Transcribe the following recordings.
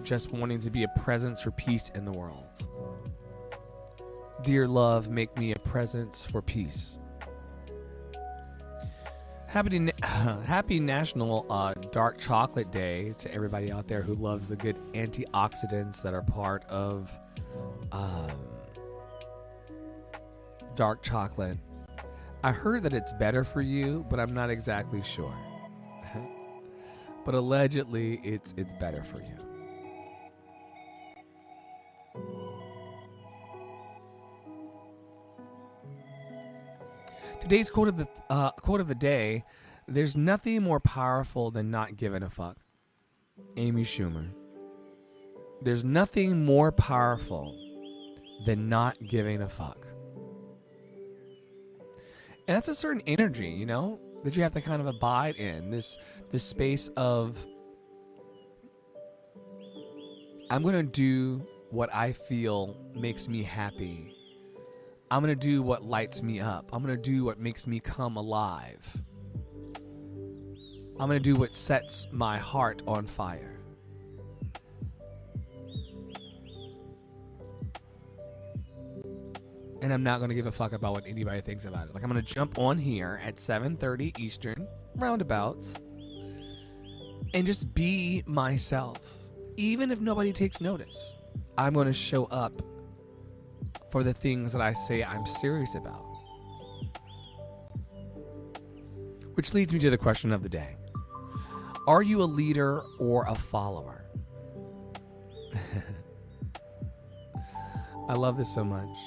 just wanting to be a presence for peace in the world. Dear love, make me a presence for peace. Happy National Dark Chocolate Day to everybody out there who loves the good antioxidants that are part of dark chocolate. I heard that it's better for you, but I'm not exactly sure. But allegedly, it's better for you. Today's quote of the day: "There's nothing more powerful than not giving a fuck." Amy Schumer. There's nothing more powerful than not giving a fuck. And that's a certain energy, that you have to kind of abide in. This space of, I'm going to do what I feel makes me happy. I'm going to do what lights me up. I'm going to do what makes me come alive. I'm going to do what sets my heart on fire. And I'm not going to give a fuck about what anybody thinks about it. Like, I'm going to jump on here at 7:30 Eastern, roundabouts, and just be myself. Even if nobody takes notice, I'm going to show up for the things that I say I'm serious about. Which leads me to the question of the day. Are you a leader or a follower? I love this so much.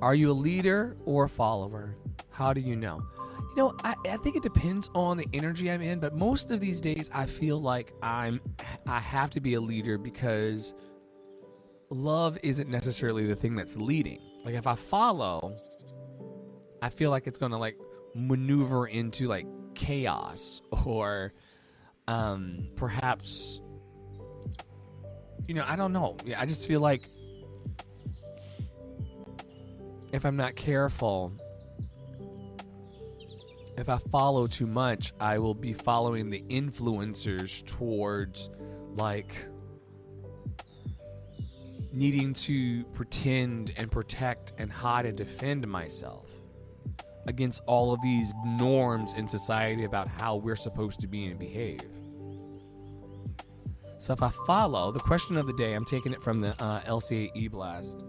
Are you a leader or a follower? How do you know? I think it depends on the energy I'm in, but most of these days I feel like I have to be a leader because love isn't necessarily the thing that's leading. Like, if I follow, I feel like it's going to maneuver into chaos or perhaps, I don't know. Yeah, I just feel like if I'm not careful, if I follow too much, I will be following the influencers towards needing to pretend and protect and hide and defend myself against all of these norms in society about how we're supposed to be and behave. So if I follow, the question of the day, I'm taking it from the LCA E-Blast.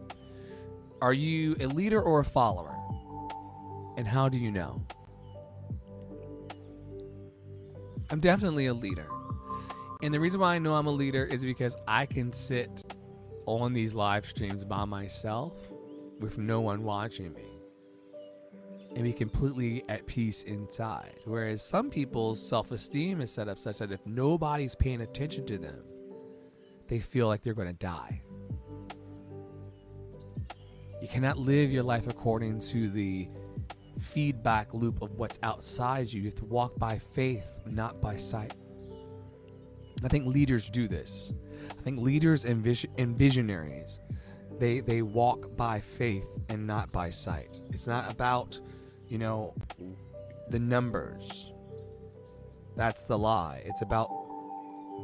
Are you a leader or a follower? And how do you know? I'm definitely a leader. And the reason why I know I'm a leader is because I can sit on these live streams by myself with no one watching me and be completely at peace inside. Whereas some people's self-esteem is set up such that if nobody's paying attention to them, they feel like they're going to die. You cannot live your life according to the feedback loop of what's outside you. You have to walk by faith, not by sight. I think leaders do this. I think leaders and visionaries, they walk by faith and not by sight. It's not about, the numbers. That's the lie. It's about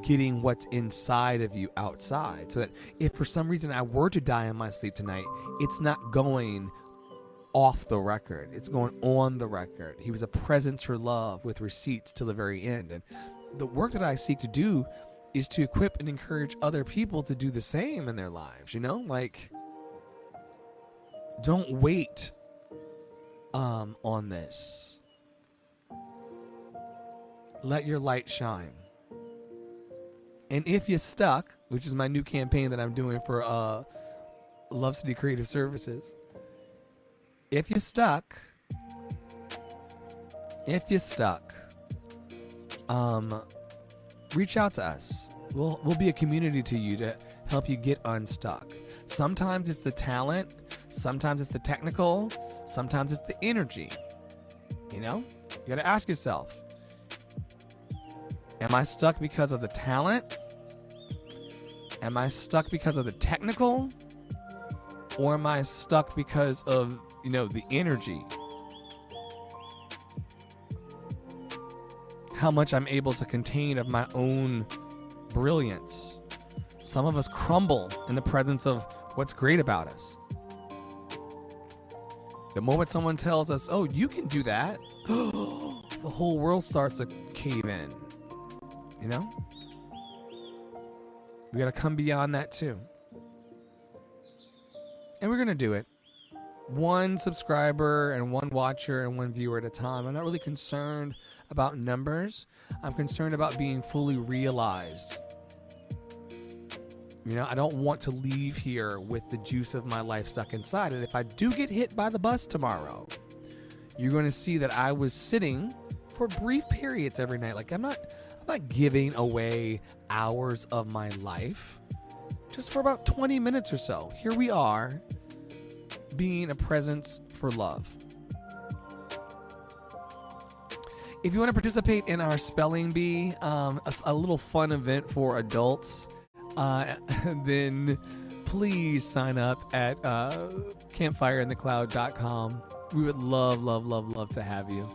getting what's inside of you outside, so that if for some reason I were to die in my sleep tonight, it's not going off the record. It's going on the record. He was a presence for love with receipts till the very end. And the work that I seek to do is to equip and encourage other people to do the same in their lives. Don't wait on this. Let your light shine. And if you're stuck, which is my new campaign that I'm doing for Love City Creative Services, if you're stuck, reach out to us. We'll be a community to you to help you get unstuck. Sometimes it's the talent, sometimes it's the technical, sometimes it's the energy. You gotta ask yourself, am I stuck because of the talent? Am I stuck because of the technical? Or am I stuck because of, the energy? How much I'm able to contain of my own brilliance. Some of us crumble in the presence of what's great about us. The moment someone tells us, oh, you can do that, the whole world starts to cave in. You know? We got to come beyond that too. And we're going to do it. One subscriber and one watcher and one viewer at a time. I'm not really concerned about numbers. I'm concerned about being fully realized. You know, I don't want to leave here with the juice of my life stuck inside. And if I do get hit by the bus tomorrow, you're going to see that I was sitting for brief periods every night. Like I'm not giving away hours of my life. Just for about 20 minutes or so. Here we are, being a presence for love. If you want to participate in our spelling bee, a little fun event for adults, then please sign up at campfireinthecloud.com. We would love to have you.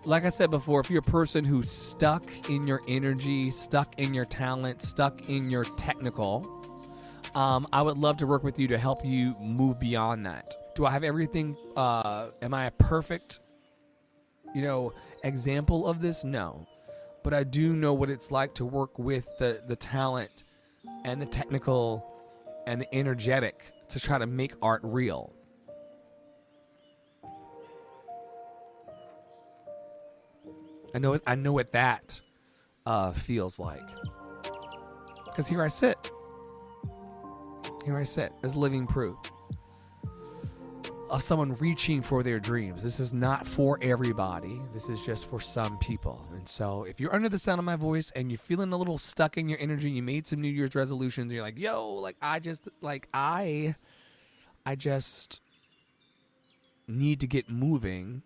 Like I said before, if you're a person who's stuck in your energy, stuck in your talent, stuck in your technical, I would love to work with you to help you move beyond that. Do I have everything? Am I a perfect, example of this? No. But I do know what it's like to work with the talent and the technical and the energetic to try to make art real. I know what that feels like. Because here I sit as living proof of someone reaching for their dreams. This is not for everybody. This is just for some people. And so if you're under the sound of my voice and you're feeling a little stuck in your energy, you made some New Year's resolutions, and you're like, I just need to get moving.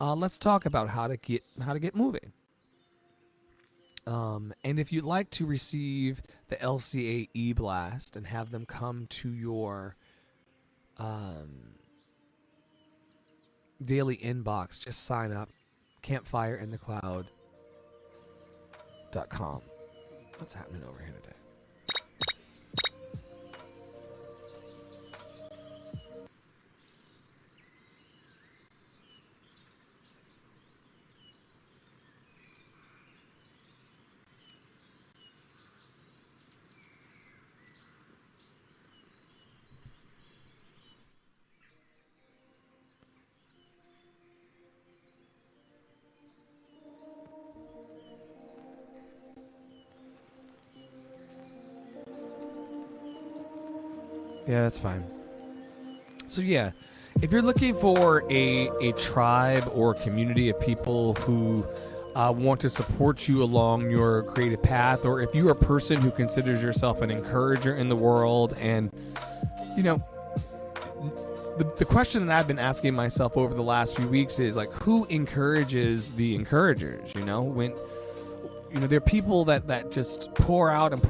Let's talk about how to get moving. And if you'd like to receive the LCA e-blast and have them come to your daily inbox, just sign up. campfireinthecloud.com. What's happening over here today? Yeah, that's fine. So yeah, if you're looking for a tribe or community of people who want to support you along your creative path, or if you're a person who considers yourself an encourager in the world, and the question that I've been asking myself over the last few weeks is like, who encourages the encouragers? When there are people that just pour out, and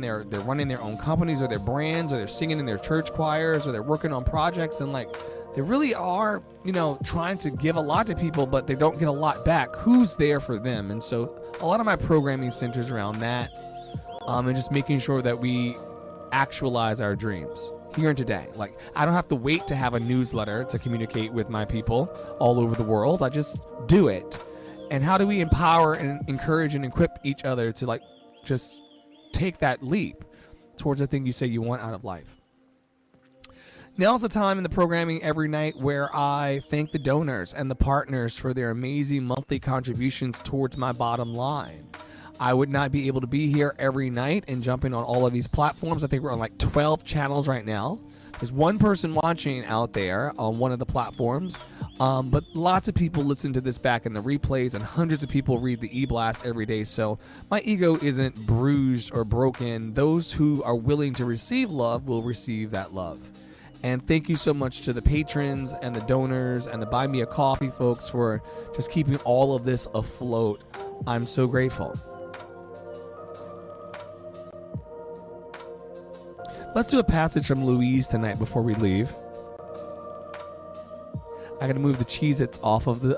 they're running their own companies or their brands, or they're singing in their church choirs, or they're working on projects, and like they really are, trying to give a lot to people, but they don't get a lot back. Who's there for them? And so a lot of my programming centers around that, and just making sure that we actualize our dreams here and today. Like, I don't have to wait to have a newsletter to communicate with my people all over the world. I just do it. And how do we empower and encourage and equip each other to like just take that leap towards the thing you say you want out of life? Now's the time in the programming every night where I thank the donors and the partners for their amazing monthly contributions towards my bottom line. I would not be able to be here every night and jumping on all of these platforms. I think we're on like 12 channels right now. There's one person watching out there on one of the platforms, but lots of people listen to this back in the replays, and hundreds of people read the e-blast every day. So my ego isn't bruised or broken. Those who are willing to receive love will receive that love. And thank you so much to the patrons and the donors and the Buy Me a Coffee folks for just keeping all of this afloat. I'm so grateful. Let's do a passage from Louise tonight before we leave. I gotta move the Cheez-Its off of the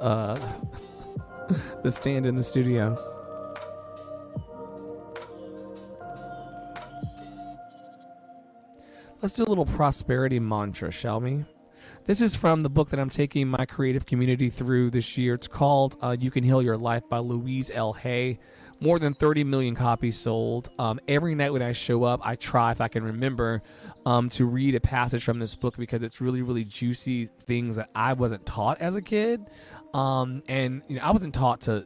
the stand in the studio. Let's do a little prosperity mantra, shall we? This is from the book that I'm taking my creative community through this year. It's called You Can Heal Your Life by Louise L. Hay. More than 30 million copies sold. Every night when I show up, I try, if I can remember, to read a passage from this book because it's really, really juicy things that I wasn't taught as a kid. And I wasn't taught to,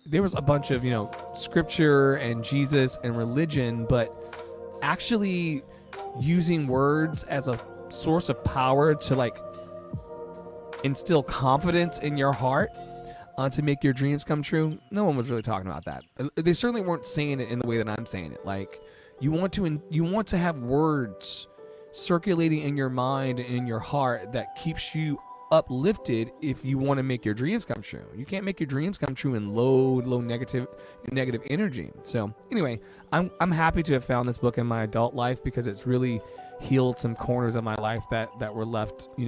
there was a bunch of, scripture and Jesus and religion, but actually using words as a source of power to instill confidence in your heart to make your dreams come true. No one was really talking about that. They certainly weren't saying it in the way that I'm saying it. Like you want to have words circulating in your mind and in your heart that keeps you uplifted if you want to make your dreams come true. You can't make your dreams come true in low negative energy. So anyway, I'm happy to have found this book in my adult life because it's really healed some corners of my life that were left, I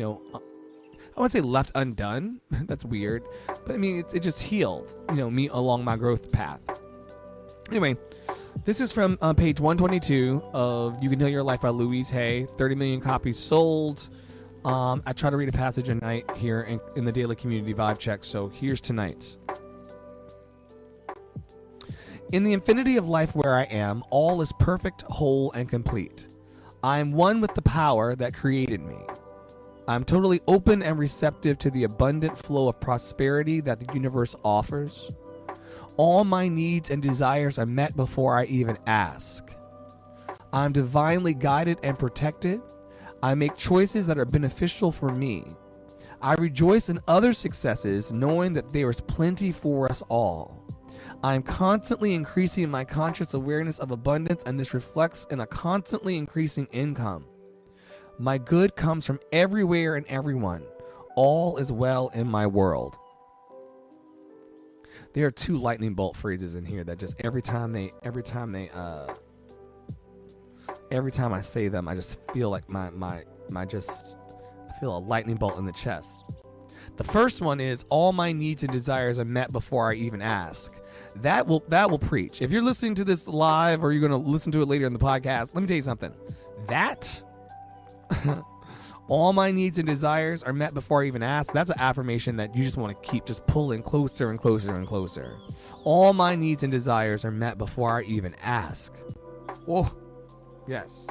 wouldn't say left undone. That's weird. But I mean, it just healed, me along my growth path. Anyway, this is from page 122 of You Can Heal Your Life by Louise Hay. 30 million copies sold. I try to read a passage a night here in the Daily Community Vibe Check. So here's tonight's. In the infinity of life where I am, all is perfect, whole, and complete. I am one with the power that created me. I'm totally open and receptive to the abundant flow of prosperity that the universe offers. All my needs and desires are met before I even ask. I'm divinely guided and protected. I make choices that are beneficial for me. I rejoice in other successes, knowing that there is plenty for us all. I am constantly increasing my conscious awareness of abundance, and this reflects in a constantly increasing income. My good comes from everywhere and everyone. All is well in my world. There are two lightning bolt phrases in here that just every time I say them, I just feel like I feel a lightning bolt in the chest. The first one is all my needs and desires are met before I even ask. That will preach. If you're listening to this live or you're going to listen to it later in the podcast, let me tell you something. That all my needs and desires are met before I even ask. That's an affirmation that you just want to keep just pulling closer and closer and closer. All my needs and desires are met before I even ask. Whoa. Yes.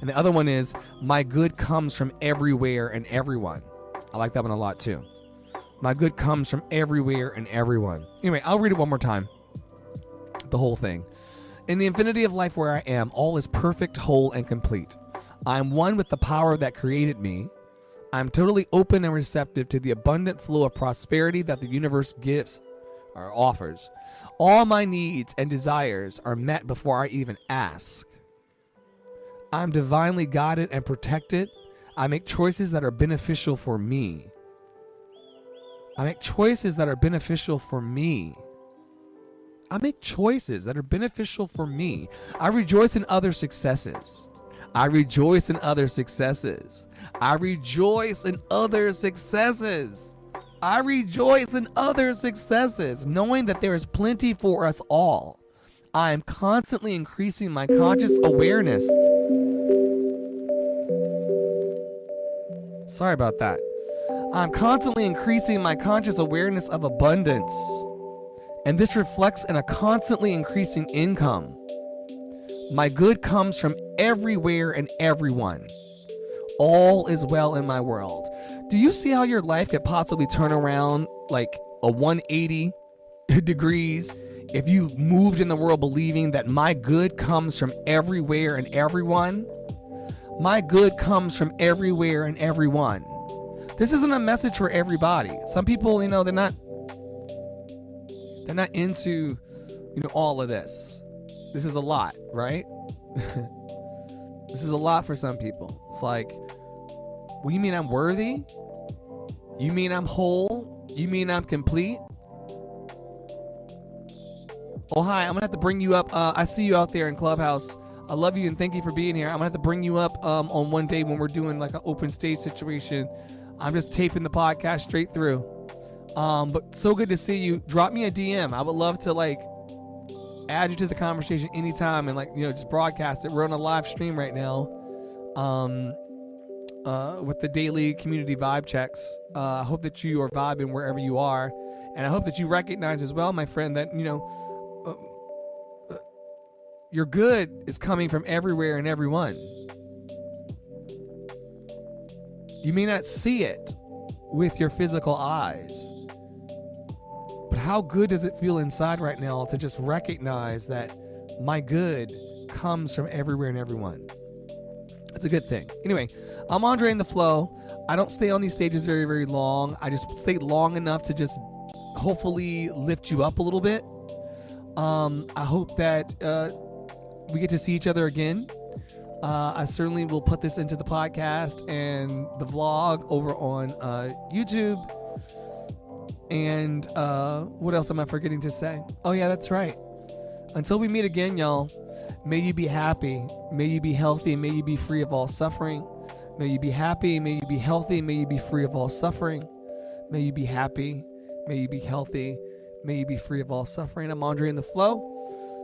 And the other one is my good comes from everywhere and everyone. I like that one a lot too. My good comes from everywhere and everyone. Anyway, I'll read it one more time. The whole thing. In the infinity of life where I am, all is perfect, whole, and complete. I am one with the power that created me. I am totally open and receptive to the abundant flow of prosperity that the universe gives or offers. All my needs and desires are met before I even ask. I am divinely guided and protected. I make choices that are beneficial for me. I make choices that are beneficial for me. I make choices that are beneficial for me. I rejoice in other successes. I rejoice in other successes. I rejoice in other successes. I rejoice in other successes, knowing that there is plenty for us all. I am constantly increasing my conscious awareness. Sorry about that. I'm constantly increasing my conscious awareness of abundance, and this reflects in a constantly increasing income. My good comes from everywhere and everyone. All is well in my world. Do you see how your life could possibly turn around like a 180 degrees if you moved in the world believing that my good comes from everywhere and everyone? My good comes from everywhere and everyone. This isn't a message for everybody. Some people, they're not into, all of this. This is a lot, right? This is a lot for some people. It's like, well, you mean I'm worthy? You mean I'm whole? You mean I'm complete? Oh, hi, I'm going to have to bring you up. I see you out there in Clubhouse. I love you and thank you for being here. I'm going to have to bring you up on one day when we're doing like an open stage situation. I'm just taping the podcast straight through. But so good to see you. Drop me a DM. I would love to add you to the conversation anytime and just broadcast it. We're on a live stream right now. with the daily community vibe checks. I hope that you are vibing wherever you are. And I hope that you recognize as well, my friend, that, your good is coming from everywhere and everyone. You may not see it with your physical eyes, but how good does it feel inside right now to just recognize that my good comes from everywhere and everyone? It's a good thing. Anyway, I'm Andre in the Flow. I don't stay on these stages very, very long. I just stay long enough to just hopefully lift you up a little bit. I hope that we get to see each other again. I certainly will put this into the podcast and the vlog over on YouTube. And what else am I forgetting to say? Oh, yeah, that's right. Until we meet again, y'all, may you be happy, may you be healthy, and may you be free of all suffering. May you be happy, may you be healthy, may you be free of all suffering. May you be happy, may you be healthy, may you be free of all suffering. I'm Andre in the Flow.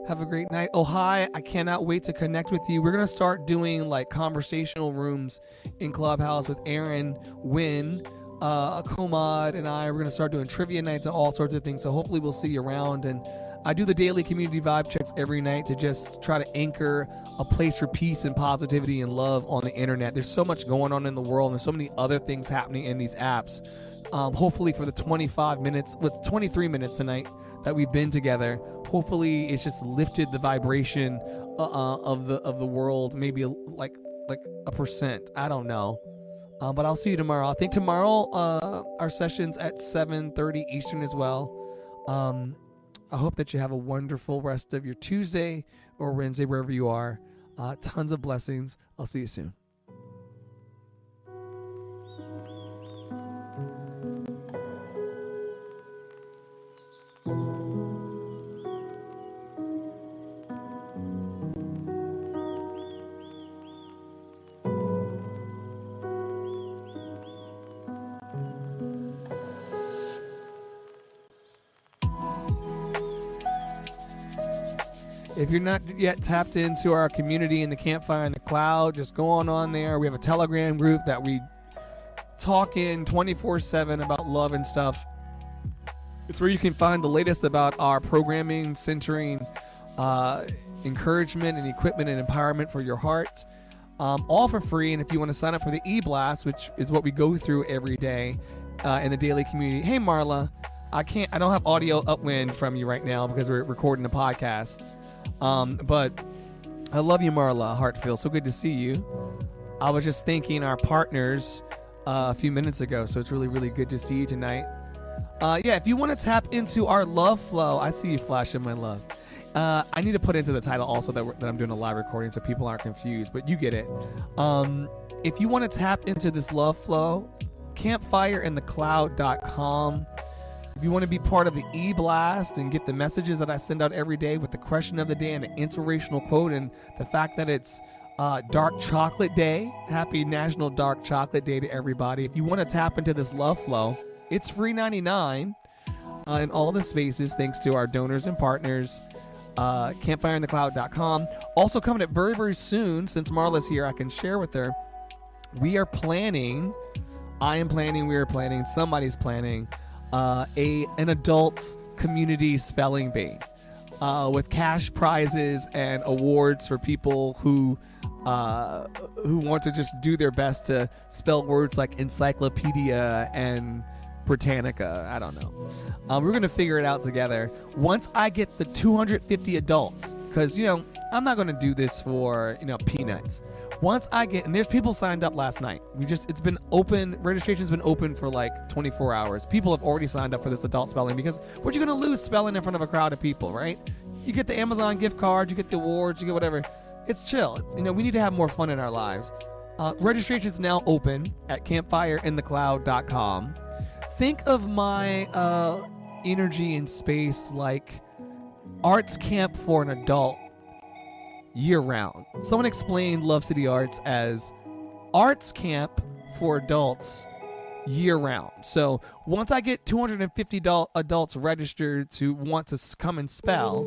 Have a great night. Oh, hi. I cannot wait to connect with you. We're going to start doing like conversational rooms in Clubhouse with Aaron, Wynn, a co-mod, and I. We're going to start doing trivia nights and all sorts of things. So hopefully we'll see you around. And I do the daily community vibe checks every night to just try to anchor a place for peace and positivity and love on the internet. There's so much going on in the world, and there's so many other things happening in these apps. Hopefully for the 25 minutes, with 23 minutes tonight that we've been together, hopefully it's just lifted the vibration of the world, maybe like a percent. I don't know. But I'll see you tomorrow. I think tomorrow our session's at 7:30 Eastern as well. I hope that you have a wonderful rest of your Tuesday or Wednesday, wherever you are. Tons of blessings. I'll see you soon. If you're not yet tapped into our community in the Campfire in the Cloud, just go on there. We have a Telegram group that we talk in 24/7 about love and stuff. It's where you can find the latest about our programming, centering encouragement and equipment and empowerment for your heart, all for free. And if you want to sign up for the e-blast, which is what we go through every day in the daily community. Hey, Marla, I don't have audio upwind from you right now because we're recording a podcast. But I love you, Marla Hartfield. So good to see you. I was just thanking our partners a few minutes ago, so it's really, really good to see you tonight. Yeah, if you want to tap into our love flow, I see you flashing my love. I need to put into the title also that I'm doing a live recording so people aren't confused, but you get it. If you want to tap into this love flow, campfireinthecloud.com. If you want to be part of the e-blast and get the messages that I send out every day with the question of the day and an inspirational quote and the fact that it's Dark Chocolate Day, happy National Dark Chocolate Day to everybody. If you want to tap into this love flow, it's free 99 in all the spaces thanks to our donors and partners, campfireinthecloud.com. Also coming up very, very soon, since Marla's here, I can share with her. We are planning, somebody's planning an adult community spelling bee with cash prizes and awards for people who want to just do their best to spell words like encyclopedia and Britannica. I don't know. We're going to figure it out together. Once I get the 250 adults, because, I'm not going to do this for, peanuts. Once I get, and there's people signed up last night. It's been open, registration's been open for like 24 hours. People have already signed up for this adult spelling because what you going to lose spelling in front of a crowd of people, right? You get the Amazon gift card, you get the awards, you get whatever. It's chill. We need to have more fun in our lives. Registration's now open at campfireinthecloud.com. Think of my energy and space like arts camp for an adult year-round. Someone explained Love City Arts as arts camp for adults year-round. So once I get 250 adults registered to want to come and spell,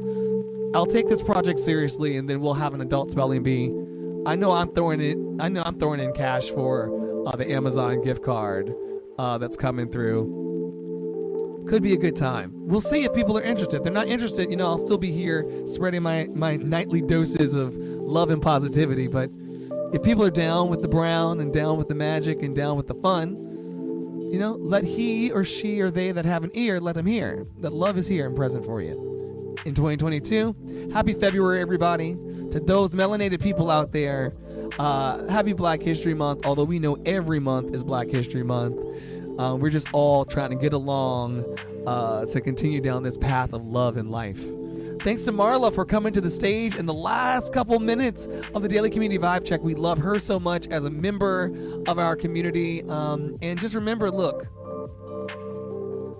I'll take this project seriously, and then we'll have an adult spelling bee. I know I'm throwing it I know I'm throwing in cash for the Amazon gift card that's coming through. Could be a good time. We'll see if people are interested. If they're not interested, I'll still be here spreading my nightly doses of love and positivity. But if people are down with the brown and down with the magic and down with the fun, let he or she or they that have an ear, let them hear that love is here and present for you. In 2022, happy February, everybody. To those melanated people out there, happy Black History Month, although we know every month is Black History Month. We're just all trying to get along to continue down this path of love and life. Thanks to Marla for coming to the stage in the last couple minutes of the Daily Community Vibe Check. We love her so much as a member of our community. And just remember, look,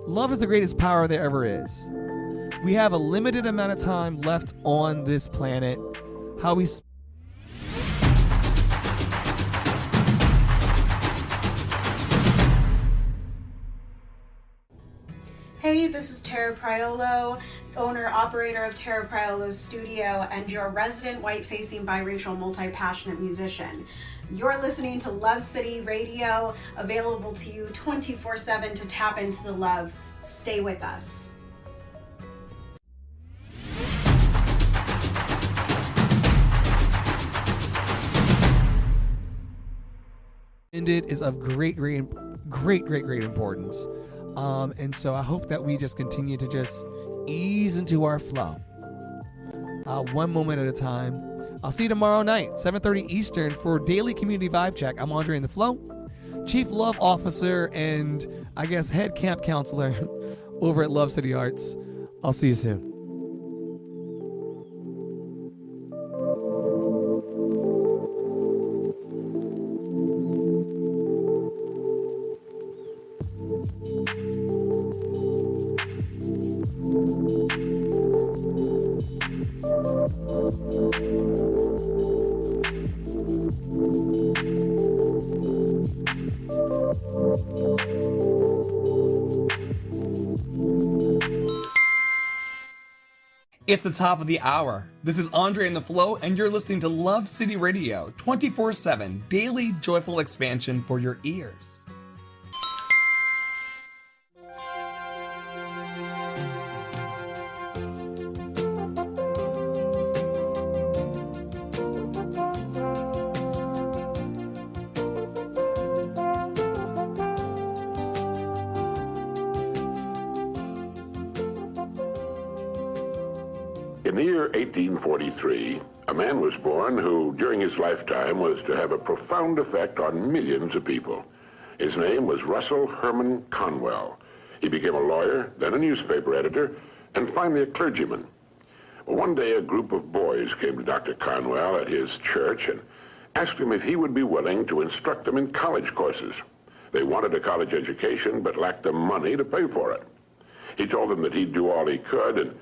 love is the greatest power there ever is. We have a limited amount of time left on this planet. How we Hey, this is Tara Priolo, owner-operator of Tara Priolo's Studio and your resident white-facing biracial multi-passionate musician. You're listening to Love City Radio, available to you 24/7 to tap into the love. Stay with us. is of great importance. And so I hope that we just continue to just ease into our flow. One moment at a time. I'll see you tomorrow night, 7:30 Eastern, for Daily Community Vibe Check. I'm Andre in the Flow, Chief Love Officer and I guess head camp counselor over at Love City Arts. I'll see you soon. It's the top of the hour. This is Andre in the Flow, and you're listening to Love City Radio, 24/7, daily joyful expansion for your ears. In the year 1843, a man was born who, during his lifetime, was to have a profound effect on millions of people. His name was Russell Herman Conwell. He became a lawyer, then a newspaper editor, and finally a clergyman. Well, one day, a group of boys came to Dr. Conwell at his church and asked him if he would be willing to instruct them in college courses. They wanted a college education, but lacked the money to pay for it. He told them that he'd do all he could, and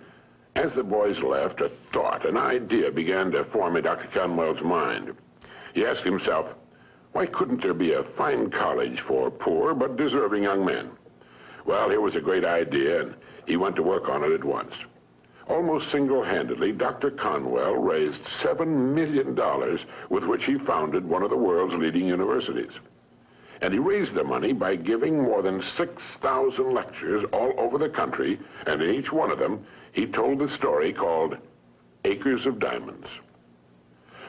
as the boys left, a thought, an idea began to form in Dr. Conwell's mind. He asked himself, why couldn't there be a fine college for poor but deserving young men? Well, here was a great idea, and he went to work on it at once. Almost single-handedly, Dr. Conwell raised $7 million with which he founded one of the world's leading universities. And he raised the money by giving more than 6,000 lectures all over the country, and in each one of them, he told the story called Acres of Diamonds.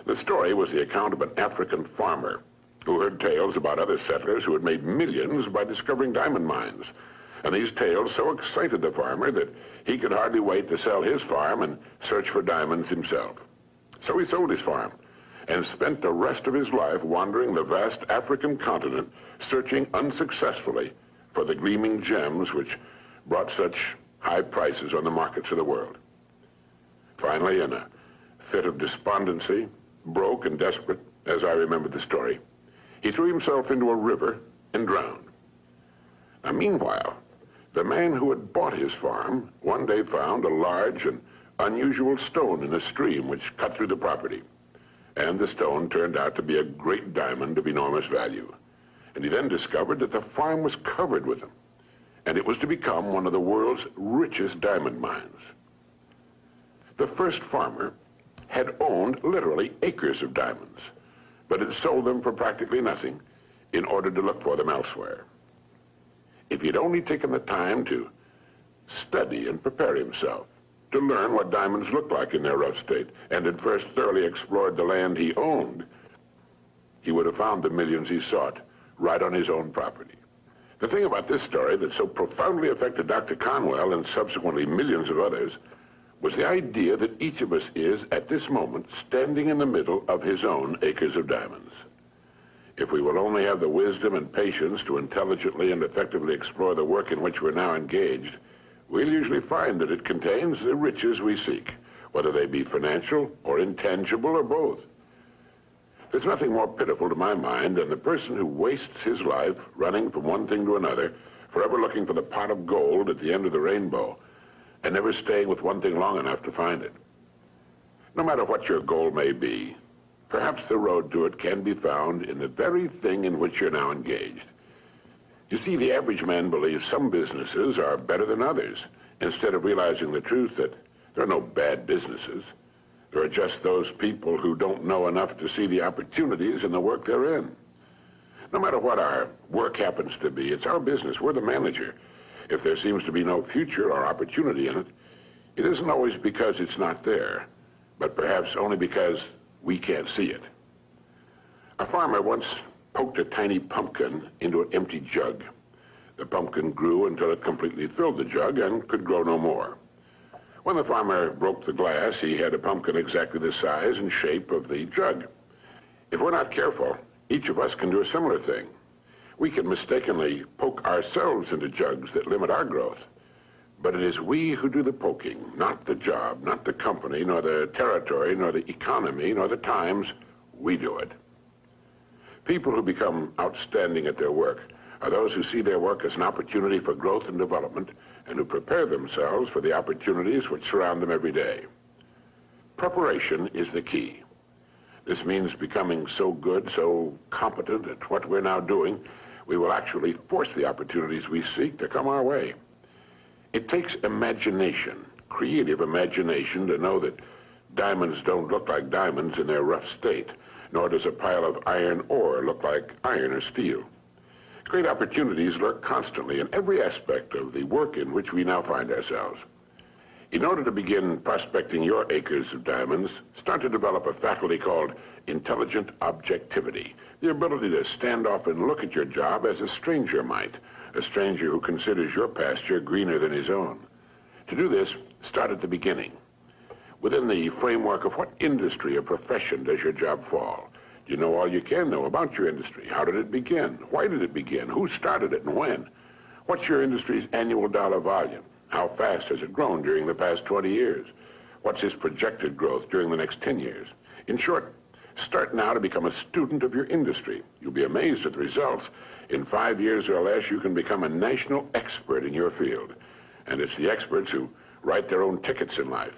The story was the account of an African farmer who heard tales about other settlers who had made millions by discovering diamond mines. And these tales so excited the farmer that he could hardly wait to sell his farm and search for diamonds himself. So he sold his farm and spent the rest of his life wandering the vast African continent, searching unsuccessfully for the gleaming gems which brought such high prices on the markets of the world. Finally, in a fit of despondency, broke and desperate, as I remember the story, he threw himself into a river and drowned. Now, meanwhile, the man who had bought his farm one day found a large and unusual stone in a stream which cut through the property. And the stone turned out to be a great diamond of enormous value. And he then discovered that the farm was covered with them, and it was to become one of the world's richest diamond mines. The first farmer had owned literally acres of diamonds, but had sold them for practically nothing in order to look for them elsewhere. If he'd only taken the time to study and prepare himself, to learn what diamonds looked like in their rough state, and had first thoroughly explored the land he owned, he would have found the millions he sought right on his own property. The thing about this story that so profoundly affected Dr. Conwell and subsequently millions of others was the idea that each of us is, at this moment, standing in the middle of his own acres of diamonds. If we will only have the wisdom and patience to intelligently and effectively explore the work in which we're now engaged, we'll usually find that it contains the riches we seek, whether they be financial or intangible or both. There's nothing more pitiful to my mind than the person who wastes his life running from one thing to another, forever looking for the pot of gold at the end of the rainbow, and never staying with one thing long enough to find it. No matter what your goal may be, perhaps the road to it can be found in the very thing in which you're now engaged. You see, the average man believes some businesses are better than others, instead of realizing the truth that there are no bad businesses. There are just those people who don't know enough to see the opportunities in the work they're in. No matter what our work happens to be, it's our business. We're the manager. If there seems to be no future or opportunity in it, it isn't always because it's not there, but perhaps only because we can't see it. A farmer once poked a tiny pumpkin into an empty jug. The pumpkin grew until it completely filled the jug and could grow no more. When the farmer broke the glass, he had a pumpkin exactly the size and shape of the jug. If we're not careful, each of us can do a similar thing. We can mistakenly poke ourselves into jugs that limit our growth. But it is we who do the poking, not the job, not the company, nor the territory, nor the economy, nor the times. We do it. People who become outstanding at their work are those who see their work as an opportunity for growth and development, and who prepare themselves for the opportunities which surround them every day. Preparation is the key. This means becoming so good, so competent at what we're now doing, we will actually force the opportunities we seek to come our way. It takes imagination, creative imagination, to know that diamonds don't look like diamonds in their rough state, nor does a pile of iron ore look like iron or steel. Great opportunities lurk constantly in every aspect of the work in which we now find ourselves. In order to begin prospecting your acres of diamonds, start to develop a faculty called intelligent objectivity, the ability to stand off and look at your job as a stranger might, a stranger who considers your pasture greener than his own. To do this, start at the beginning. Within the framework of what industry or profession does your job fall? Do you know all you can know about your industry? How did it begin? Why did it begin? Who started it and when? What's your industry's annual dollar volume? How fast has it grown during the past 20 years? What's its projected growth during the next 10 years? In short, start now to become a student of your industry. You'll be amazed at the results. In 5 years or less, you can become a national expert in your field. And it's the experts who write their own tickets in life.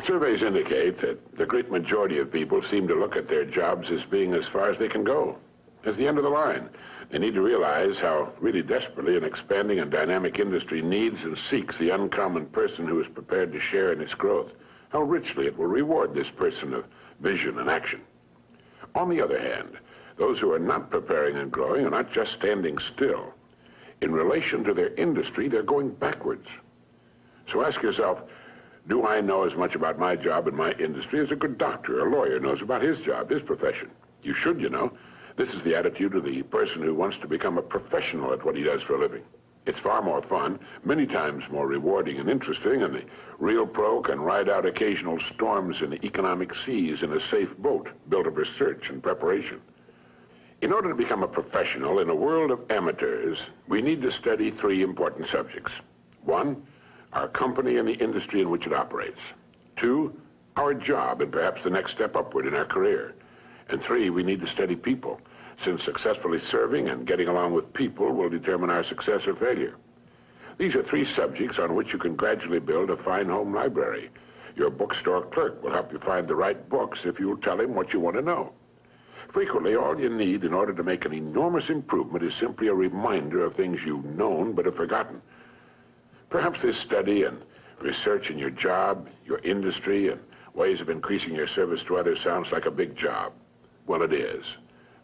Surveys indicate that the great majority of people seem to look at their jobs as being as far as they can go, as the end of the line. They need to realize how really desperately an expanding and dynamic industry needs and seeks the uncommon person who is prepared to share in its growth, how richly it will reward this person of vision and action. On the other hand, those who are not preparing and growing are not just standing still. In relation to their industry, they're going backwards. So ask yourself, do I know as much about my job and my industry as a good doctor or lawyer knows about his job, his profession? You should, you know. This is the attitude of the person who wants to become a professional at what he does for a living. It's far more fun, many times more rewarding and interesting, and the real pro can ride out occasional storms in the economic seas in a safe boat built of research and preparation. In order to become a professional in a world of amateurs, we need to study 3 important subjects. 1, our company and the industry in which it operates. 2, our job and perhaps the next step upward in our career. And 3, we need to study people, since successfully serving and getting along with people will determine our success or failure. These are 3 subjects on which you can gradually build a fine home library. Your bookstore clerk will help you find the right books if you will tell him what you want to know. Frequently, all you need in order to make an enormous improvement is simply a reminder of things you've known but have forgotten. Perhaps this study and research in your job, your industry, and ways of increasing your service to others sounds like a big job. Well, it is.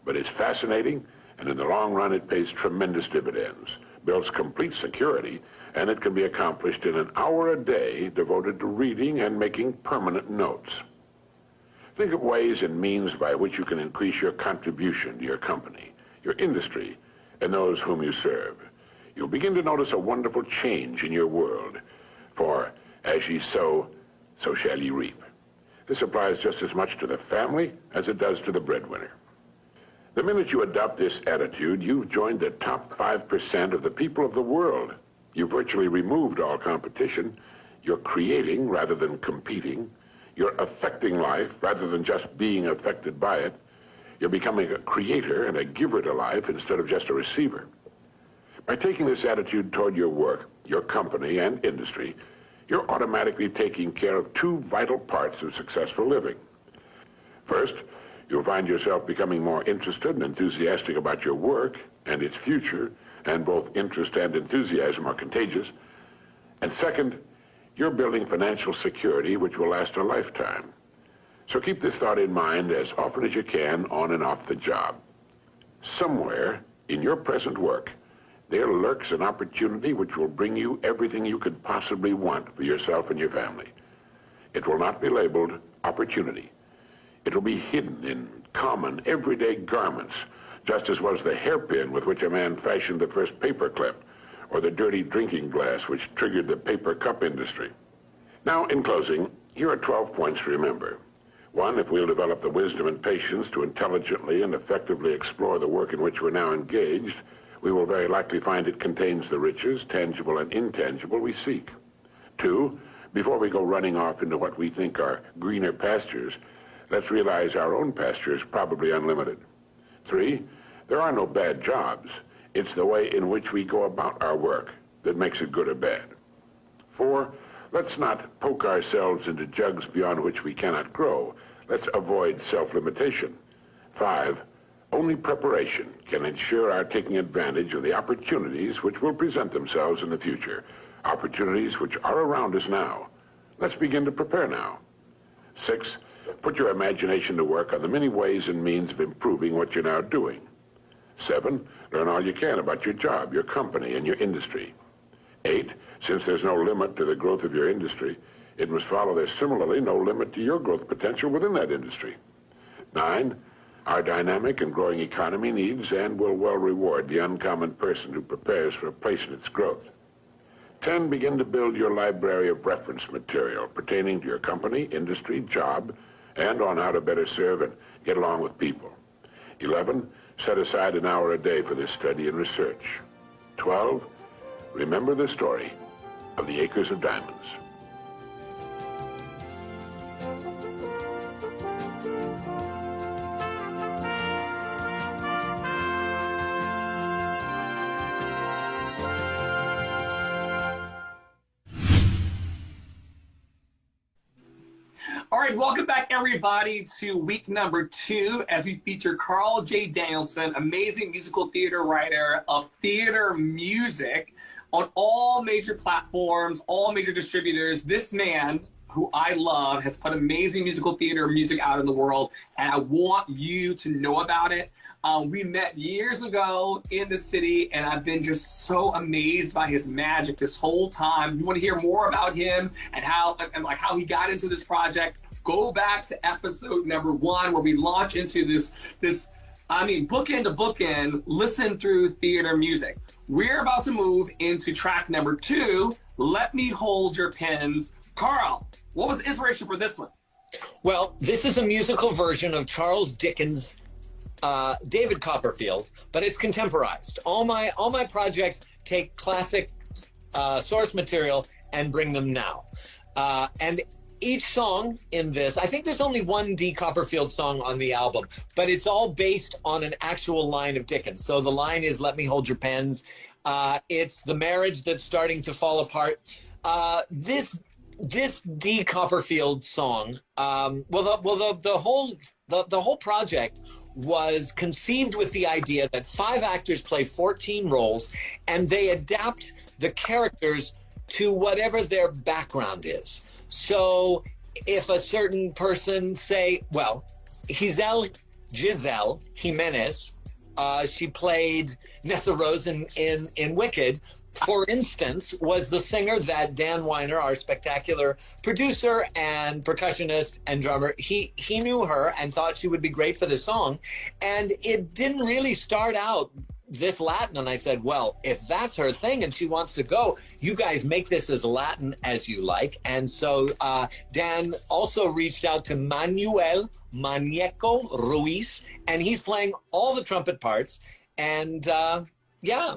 But it's fascinating, and in the long run, it pays tremendous dividends, builds complete security, and it can be accomplished in an hour a day devoted to reading and making permanent notes. Think of ways and means by which you can increase your contribution to your company, your industry, and those whom you serve. You'll begin to notice a wonderful change in your world. For as ye sow, so shall ye reap. This applies just as much to the family as it does to the breadwinner. The minute you adopt this attitude, you've joined the top 5% of the people of the world. You've virtually removed all competition. You're creating rather than competing. You're affecting life rather than just being affected by it. You're becoming a creator and a giver to life instead of just a receiver. By taking this attitude toward your work, your company, and industry, you're automatically taking care of two vital parts of successful living. First, you'll find yourself becoming more interested and enthusiastic about your work and its future, and both interest and enthusiasm are contagious. And second, you're building financial security which will last a lifetime. So keep this thought in mind as often as you can on and off the job. Somewhere in your present work, there lurks an opportunity which will bring you everything you could possibly want for yourself and your family. It will not be labeled opportunity. It will be hidden in common, everyday garments, just as was the hairpin with which a man fashioned the first paperclip, or the dirty drinking glass which triggered the paper cup industry. Now, in closing, here are 12 points to remember. 1, if we'll develop the wisdom and patience to intelligently and effectively explore the work in which we're now engaged, we will very likely find it contains the riches, tangible and intangible, we seek. 2, before we go running off into what we think are greener pastures, let's realize our own pasture is probably unlimited. 3, there are no bad jobs. It's the way in which we go about our work that makes it good or bad. 4, let's not poke ourselves into jugs beyond which we cannot grow. Let's avoid self-limitation. 5, only preparation can ensure our taking advantage of the opportunities which will present themselves in the future, opportunities which are around us now. Let's begin to prepare now. 6, put your imagination to work on the many ways and means of improving what you're now doing. 7, learn all you can about your job, your company, and your industry. 8, since there's no limit to the growth of your industry, it must follow there's similarly no limit to your growth potential within that industry. 9, our dynamic and growing economy needs and will well reward the uncommon person who prepares for a place in its growth. 10, begin to build your library of reference material pertaining to your company, industry, job, and on how to better serve and get along with people. 11, set aside an hour a day for this study and research. 12, remember the story of the acres of diamonds. All right, welcome back, everybody, to week number 2 as we feature Carl J. Danielson, amazing musical theater writer of theater music on all major platforms, all major distributors. This man, who I love, has put amazing musical theater music out in the world, and I want you to know about it. We met years ago in the city, and I've been just so amazed by his magic this whole time. You want to hear more about him and how he got into this project? Go back to episode number 1 where we launch into this bookend to bookend, listen through theater music. We're about to move into track number 2, Let Me Hold Your Pens. Carl, what was the inspiration for this one? Well, this is a musical version of Charles Dickens' David Copperfield, but it's contemporized. All my projects take classic source material and bring them now. And each song in this, I think there's only one D. Copperfield song on the album, but it's all based on an actual line of Dickens. So the line is, "Let me hold your pens." It's the marriage that's starting to fall apart. This D. Copperfield song, the whole project was conceived with the idea that 5 actors play 14 roles, and they adapt the characters to whatever their background is. So if a certain person, say, well, Giselle Giselle Jimenez. She played Nessa Rose in Wicked, for instance, was the singer that Dan Weiner, our spectacular producer and percussionist and drummer, he knew her and thought she would be great for the song. And it didn't really start out this Latin. And I said, well, if that's her thing and she wants to go, you guys make this as Latin as you like. And so Dan also reached out to Manuel Mañeco Ruiz, and he's playing all the trumpet parts. And yeah,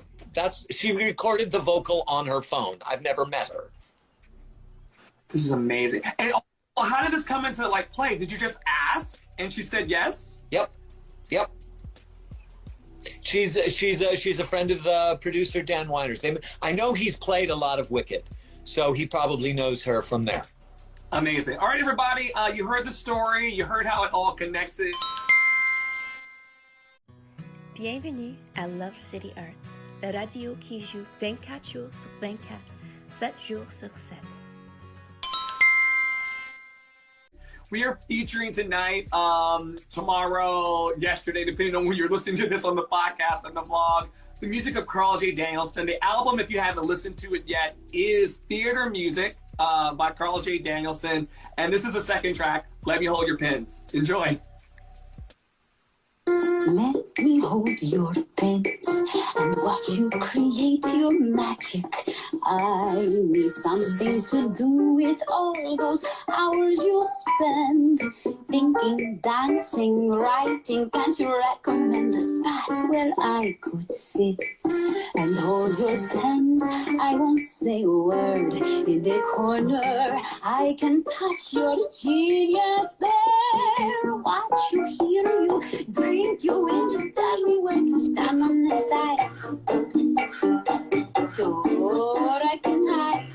she recorded the vocal on her phone. I've never met her. This is amazing. And how did this come into play? Did you just ask and she said yes? Yep. She's a friend of the producer Dan Weiner's. I know he's played a lot of Wicked, so he probably knows her from there. Amazing. All right, everybody, you heard the story. You heard how it all connected. Bienvenue à Love City Arts, la radio qui joue 24 jours sur 24, 7 jours sur 7. We are featuring tonight, tomorrow, yesterday, depending on when you're listening to this on the podcast and the vlog, the music of Carl J. Danielson. The album, if you haven't listened to it yet, is Theater Music by Carl J. Danielson. And this is the second track, Let Me Hold Your Pens. Enjoy. Let me hold your pens and watch you create your magic. I need something to do with all those hours you spend thinking, dancing, writing. Can't you recommend a spot where I could sit and hold your pens? I won't say a word in the corner. I can touch your genius there. Watch you, hear you, drink you in. Just tell me when to stand on the side. Door I can hide.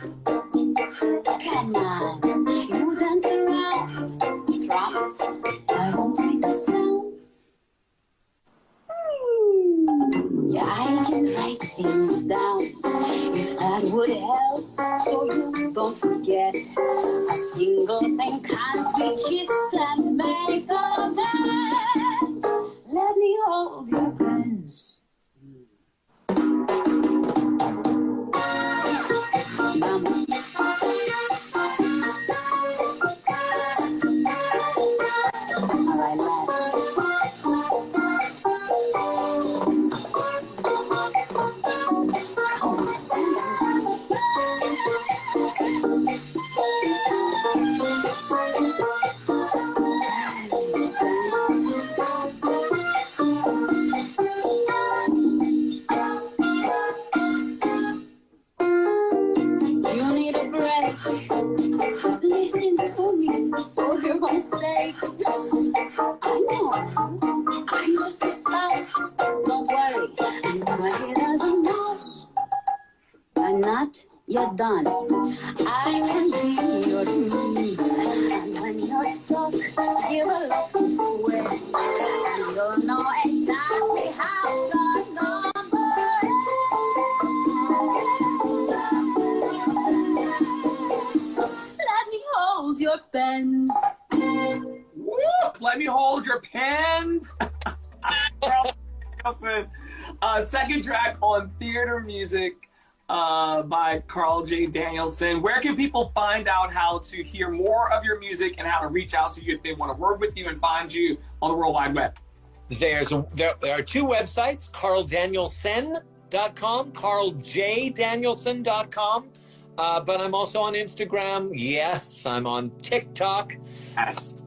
Come on, you dance around. Promise I won't make a sound. Yeah, I can write things down if that would help, so you don't forget a single thing. Can't we kiss and make amends? Let me hold your pens. Mama. All right, lads. Listen to me for your own sake. I know I'm just a spouse. Don't worry, I'm my head as a mouse. I'm not yet done. I can be your muse. And when you're stuck, give a love to swear. And you'll know exactly how the number hold your pens. Woo! Let me hold your pens. Second track on Theater Music by Carl J. Danielson. Where can people find out how to hear more of your music and how to reach out to you if they want to work with you and find you on the World Wide Web? There are two websites, carldanielson.com, carljDanielson.com. But I'm also on Instagram. Yes, I'm on TikTok. Yes.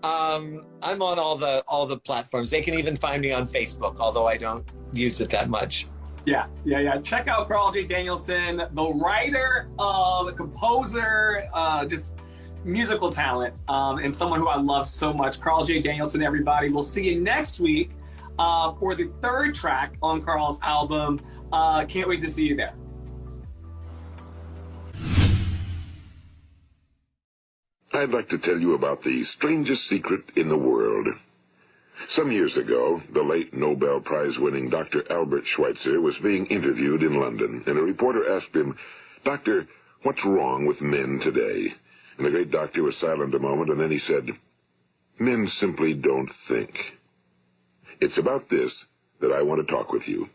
I'm on all the platforms. They can even find me on Facebook, although I don't use it that much. Yeah. Check out Carl J. Danielson, the writer, the composer, just musical talent, and someone who I love so much. Carl J. Danielson, everybody. We'll see you next week for the third track on Carl's album. Can't wait to see you there. I'd like to tell you about the strangest secret in the world. Some years ago, the late Nobel Prize-winning Dr. Albert Schweitzer was being interviewed in London, and a reporter asked him, "Doctor, what's wrong with men today?" And the great doctor was silent a moment, and then he said, Men simply don't think. It's about this that I want to talk with you.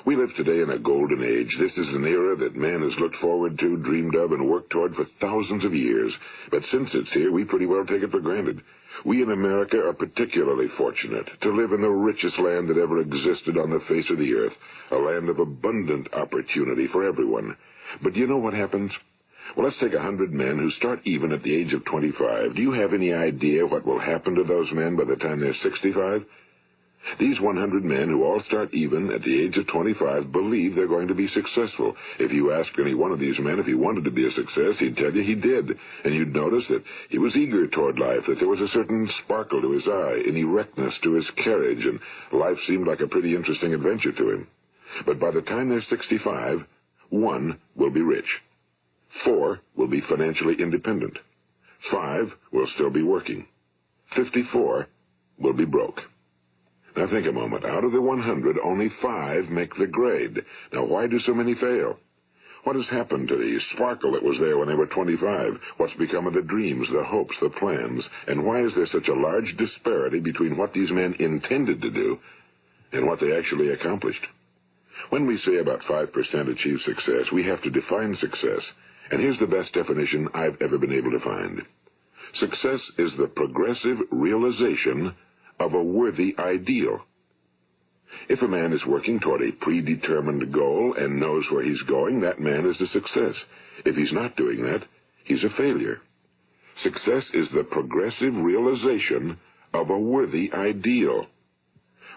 We live today in a golden age. This is an era that man has looked forward to, dreamed of, and worked toward for thousands of years. But since it's here, we pretty well take it for granted. We in America are particularly fortunate to live in the richest land that ever existed on the face of the earth, a land of abundant opportunity for everyone. But do you know what happens? Well, let's take 100 men who start even at the age of 25. Do you have any idea what will happen to those men by the time they're 65? These 100 men who all start even at the age of 25 believe they're going to be successful. If you asked any one of these men if he wanted to be a success, he'd tell you he did. And you'd notice that he was eager toward life, that there was a certain sparkle to his eye, an erectness to his carriage, and life seemed like a pretty interesting adventure to him. But by the time they're 65, 1 will be rich. 4 will be financially independent. 5 will still be working. 54 will be broke. Now think a moment. Out of the 100, only 5 make the grade. Now why do so many fail? What has happened to the sparkle that was there when they were 25? What's become of the dreams, the hopes, the plans? And why is there such a large disparity between what these men intended to do and what they actually accomplished? When we say about 5% achieve success, we have to define success. And here's the best definition I've ever been able to find. Success is the progressive realization of a worthy ideal. If a man is working toward a predetermined goal and knows where he's going, that man is a success. If he's not doing that, he's a failure. Success is the progressive realization of a worthy ideal.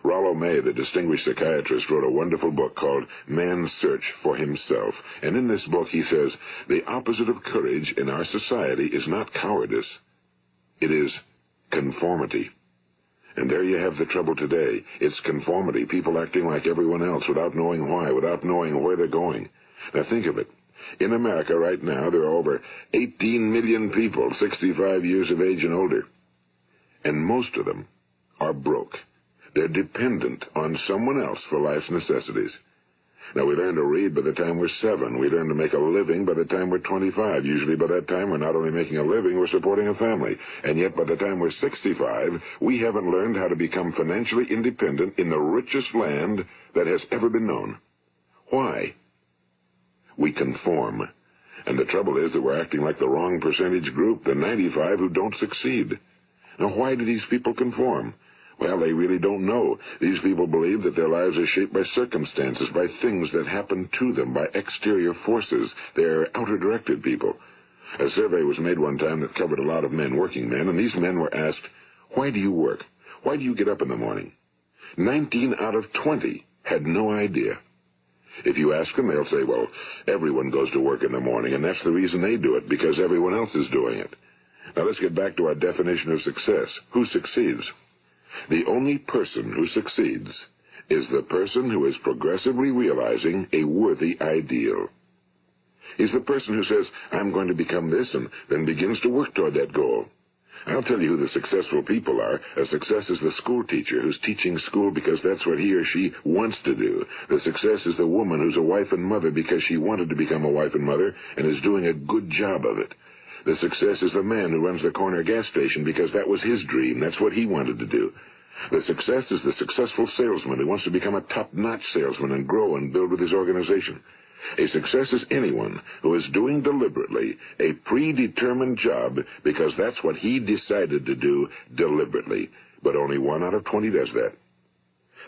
Rollo May, the distinguished psychiatrist, wrote a wonderful book called Man's Search for Himself. And in this book he says, the opposite of courage in our society is not cowardice. It is conformity. And there you have the trouble today. It's conformity, people acting like everyone else without knowing why, without knowing where they're going. Now think of it. In America right now, there are over 18 million people 65 years of age and older. And most of them are broke. They're dependent on someone else for life's necessities. Now, we learn to read by the time we're 7. We learn to make a living by the time we're 25. Usually by that time, we're not only making a living, we're supporting a family. And yet, by the time we're 65, we haven't learned how to become financially independent in the richest land that has ever been known. Why? We conform. And the trouble is that we're acting like the wrong percentage group, the 95 who don't succeed. Now, why do these people conform? Well, they really don't know. These people believe that their lives are shaped by circumstances, by things that happen to them, by exterior forces. They're outer-directed people. A survey was made one time that covered a lot of men, working men, and these men were asked, why do you work? Why do you get up in the morning? 19 out of 20 had no idea. If you ask them, they'll say, well, everyone goes to work in the morning, and that's the reason they do it, because everyone else is doing it. Now let's get back to our definition of success. Who succeeds? The only person who succeeds is the person who is progressively realizing a worthy ideal. He's the person who says, I'm going to become this, and then begins to work toward that goal. I'll tell you who the successful people are. A success is the school teacher who's teaching school because that's what he or she wants to do. The success is the woman who's a wife and mother because she wanted to become a wife and mother and is doing a good job of it. The success is the man who runs the corner gas station because that was his dream. That's what he wanted to do. The success is the successful salesman who wants to become a top-notch salesman and grow and build with his organization. A success is anyone who is doing deliberately a predetermined job because that's what he decided to do deliberately. But only 1 out of 20 does that.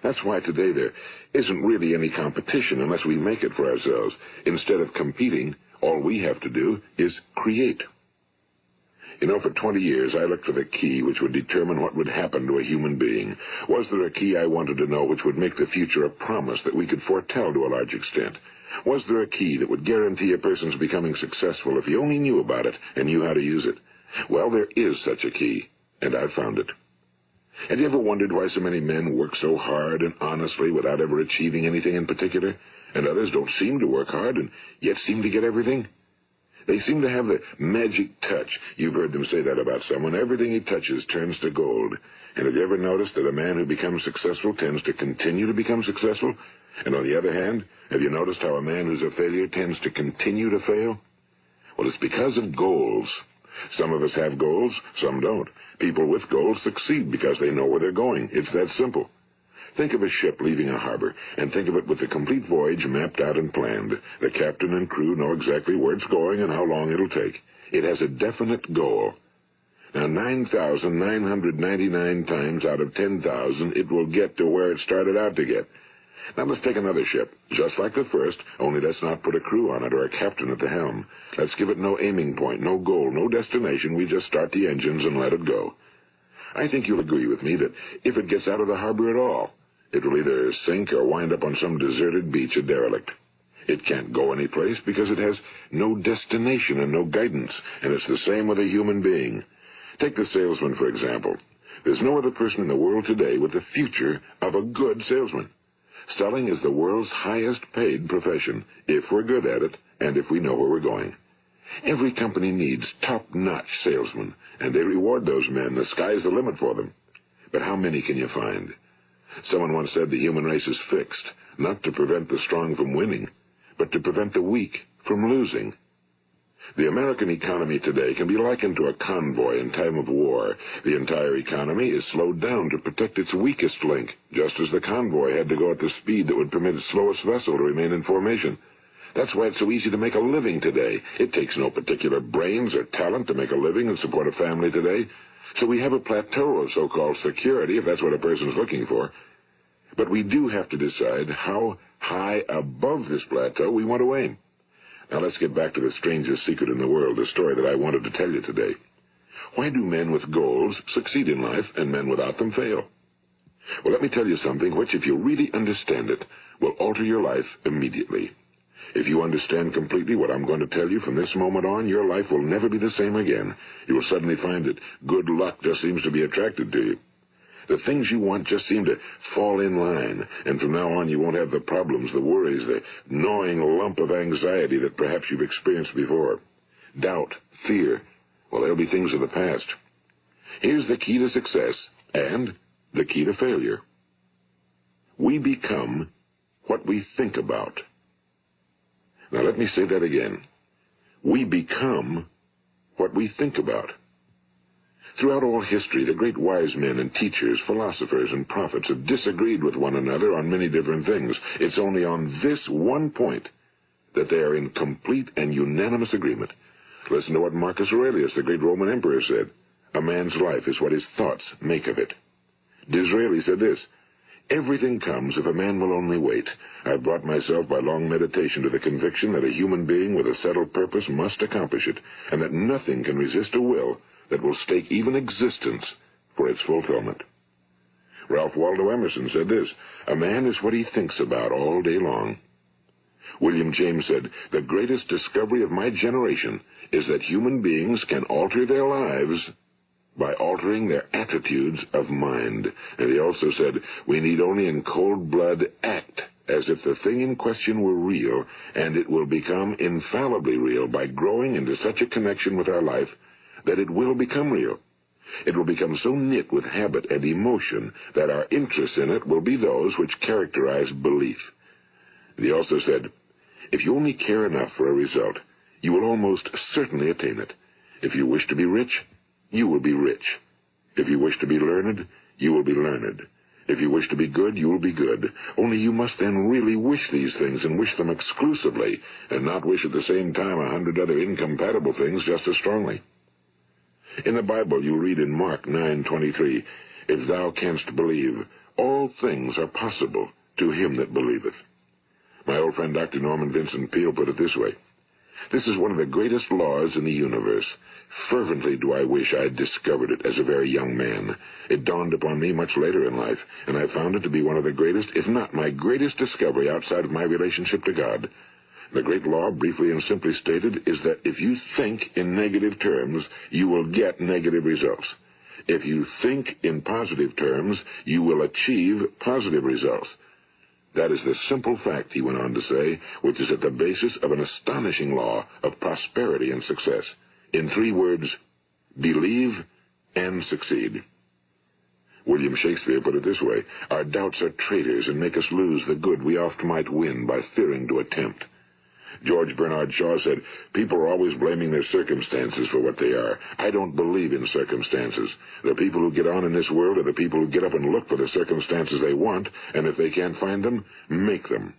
That's why today there isn't really any competition unless we make it for ourselves. Instead of competing, all we have to do is create. You know, for 20 years, I looked for the key which would determine what would happen to a human being. Was there a key I wanted to know which would make the future a promise that we could foretell to a large extent? Was there a key that would guarantee a person's becoming successful if he only knew about it and knew how to use it? Well, there is such a key, and I've found it. Have you ever wondered why so many men work so hard and honestly without ever achieving anything in particular, and others don't seem to work hard and yet seem to get everything? They seem to have the magic touch. You've heard them say that about someone. Everything he touches turns to gold. And have you ever noticed that a man who becomes successful tends to continue to become successful? And on the other hand, have you noticed how a man who's a failure tends to continue to fail? Well, it's because of goals. Some of us have goals, some don't. People with goals succeed because they know where they're going. It's that simple. Think of a ship leaving a harbor, and think of it with the complete voyage mapped out and planned. The captain and crew know exactly where it's going and how long it'll take. It has a definite goal. Now, 9,999 times out of 10,000, it will get to where it started out to get. Now, let's take another ship, just like the first, only let's not put a crew on it or a captain at the helm. Let's give it no aiming point, no goal, no destination. We just start the engines and let it go. I think you'll agree with me that if it gets out of the harbor at all, it will either sink or wind up on some deserted beach, a derelict. It can't go anyplace because it has no destination and no guidance, and it's the same with a human being. Take the salesman, for example. There's no other person in the world today with the future of a good salesman. Selling is the world's highest paid profession, if we're good at it and if we know where we're going. Every company needs top-notch salesmen, and they reward those men. The sky's the limit for them. But how many can you find? Someone once said the human race is fixed, not to prevent the strong from winning, but to prevent the weak from losing. The American economy today can be likened to a convoy in time of war. The entire economy is slowed down to protect its weakest link, just as the convoy had to go at the speed that would permit its slowest vessel to remain in formation. That's why it's so easy to make a living today. It takes no particular brains or talent to make a living and support a family today. So we have a plateau of so-called security, if that's what a person's looking for. But we do have to decide how high above this plateau we want to aim. Now let's get back to the strangest secret in the world, the story that I wanted to tell you today. Why do men with goals succeed in life and men without them fail? Well, let me tell you something which, if you really understand it, will alter your life immediately. If you understand completely what I'm going to tell you from this moment on, your life will never be the same again. You will suddenly find that good luck just seems to be attracted to you. The things you want just seem to fall in line, and from now on you won't have the problems, the worries, the gnawing lump of anxiety that perhaps you've experienced before. Doubt, fear, well, they'll be things of the past. Here's the key to success and the key to failure. We become what we think about. Now let me say that again. We become what we think about. Throughout all history, the great wise men and teachers, philosophers and prophets have disagreed with one another on many different things. It's only on this one point that they are in complete and unanimous agreement. Listen to what Marcus Aurelius, the great Roman emperor, said. A man's life is what his thoughts make of it. Disraeli said this, everything comes if a man will only wait. I've brought myself by long meditation to the conviction that a human being with a settled purpose must accomplish it, and that nothing can resist a will that will stake even existence for its fulfillment. Ralph Waldo Emerson said this, a man is what he thinks about all day long. William James said, the greatest discovery of my generation is that human beings can alter their lives by altering their attitudes of mind. And he also said, we need only in cold blood act as if the thing in question were real, and it will become infallibly real by growing into such a connection with our life that it will become real. It will become so knit with habit and emotion that our interest in it will be those which characterize belief. And he also said, if you only care enough for a result, you will almost certainly attain it. If you wish to be rich, you will be rich. If you wish to be learned, you will be learned. If you wish to be good, you will be good. Only you must then really wish these things and wish them exclusively, and not wish at the same time 100 other incompatible things just as strongly. In the Bible, you read in Mark 9:23, if thou canst believe, all things are possible to him that believeth. My old friend Dr. Norman Vincent Peale put it this way, this is one of the greatest laws in the universe. Fervently do I wish I had discovered it as a very young man. It dawned upon me much later in life, and I found it to be one of the greatest, if not my greatest discovery outside of my relationship to God. The great law, briefly and simply stated, is that if you think in negative terms, you will get negative results. If you think in positive terms, you will achieve positive results. That is the simple fact, he went on to say, which is at the basis of an astonishing law of prosperity and success. In 3 words, believe and succeed. William Shakespeare put it this way, our doubts are traitors and make us lose the good we oft might win by fearing to attempt. George Bernard Shaw said, people are always blaming their circumstances for what they are. I don't believe in circumstances. The people who get on in this world are the people who get up and look for the circumstances they want, and if they can't find them, make them.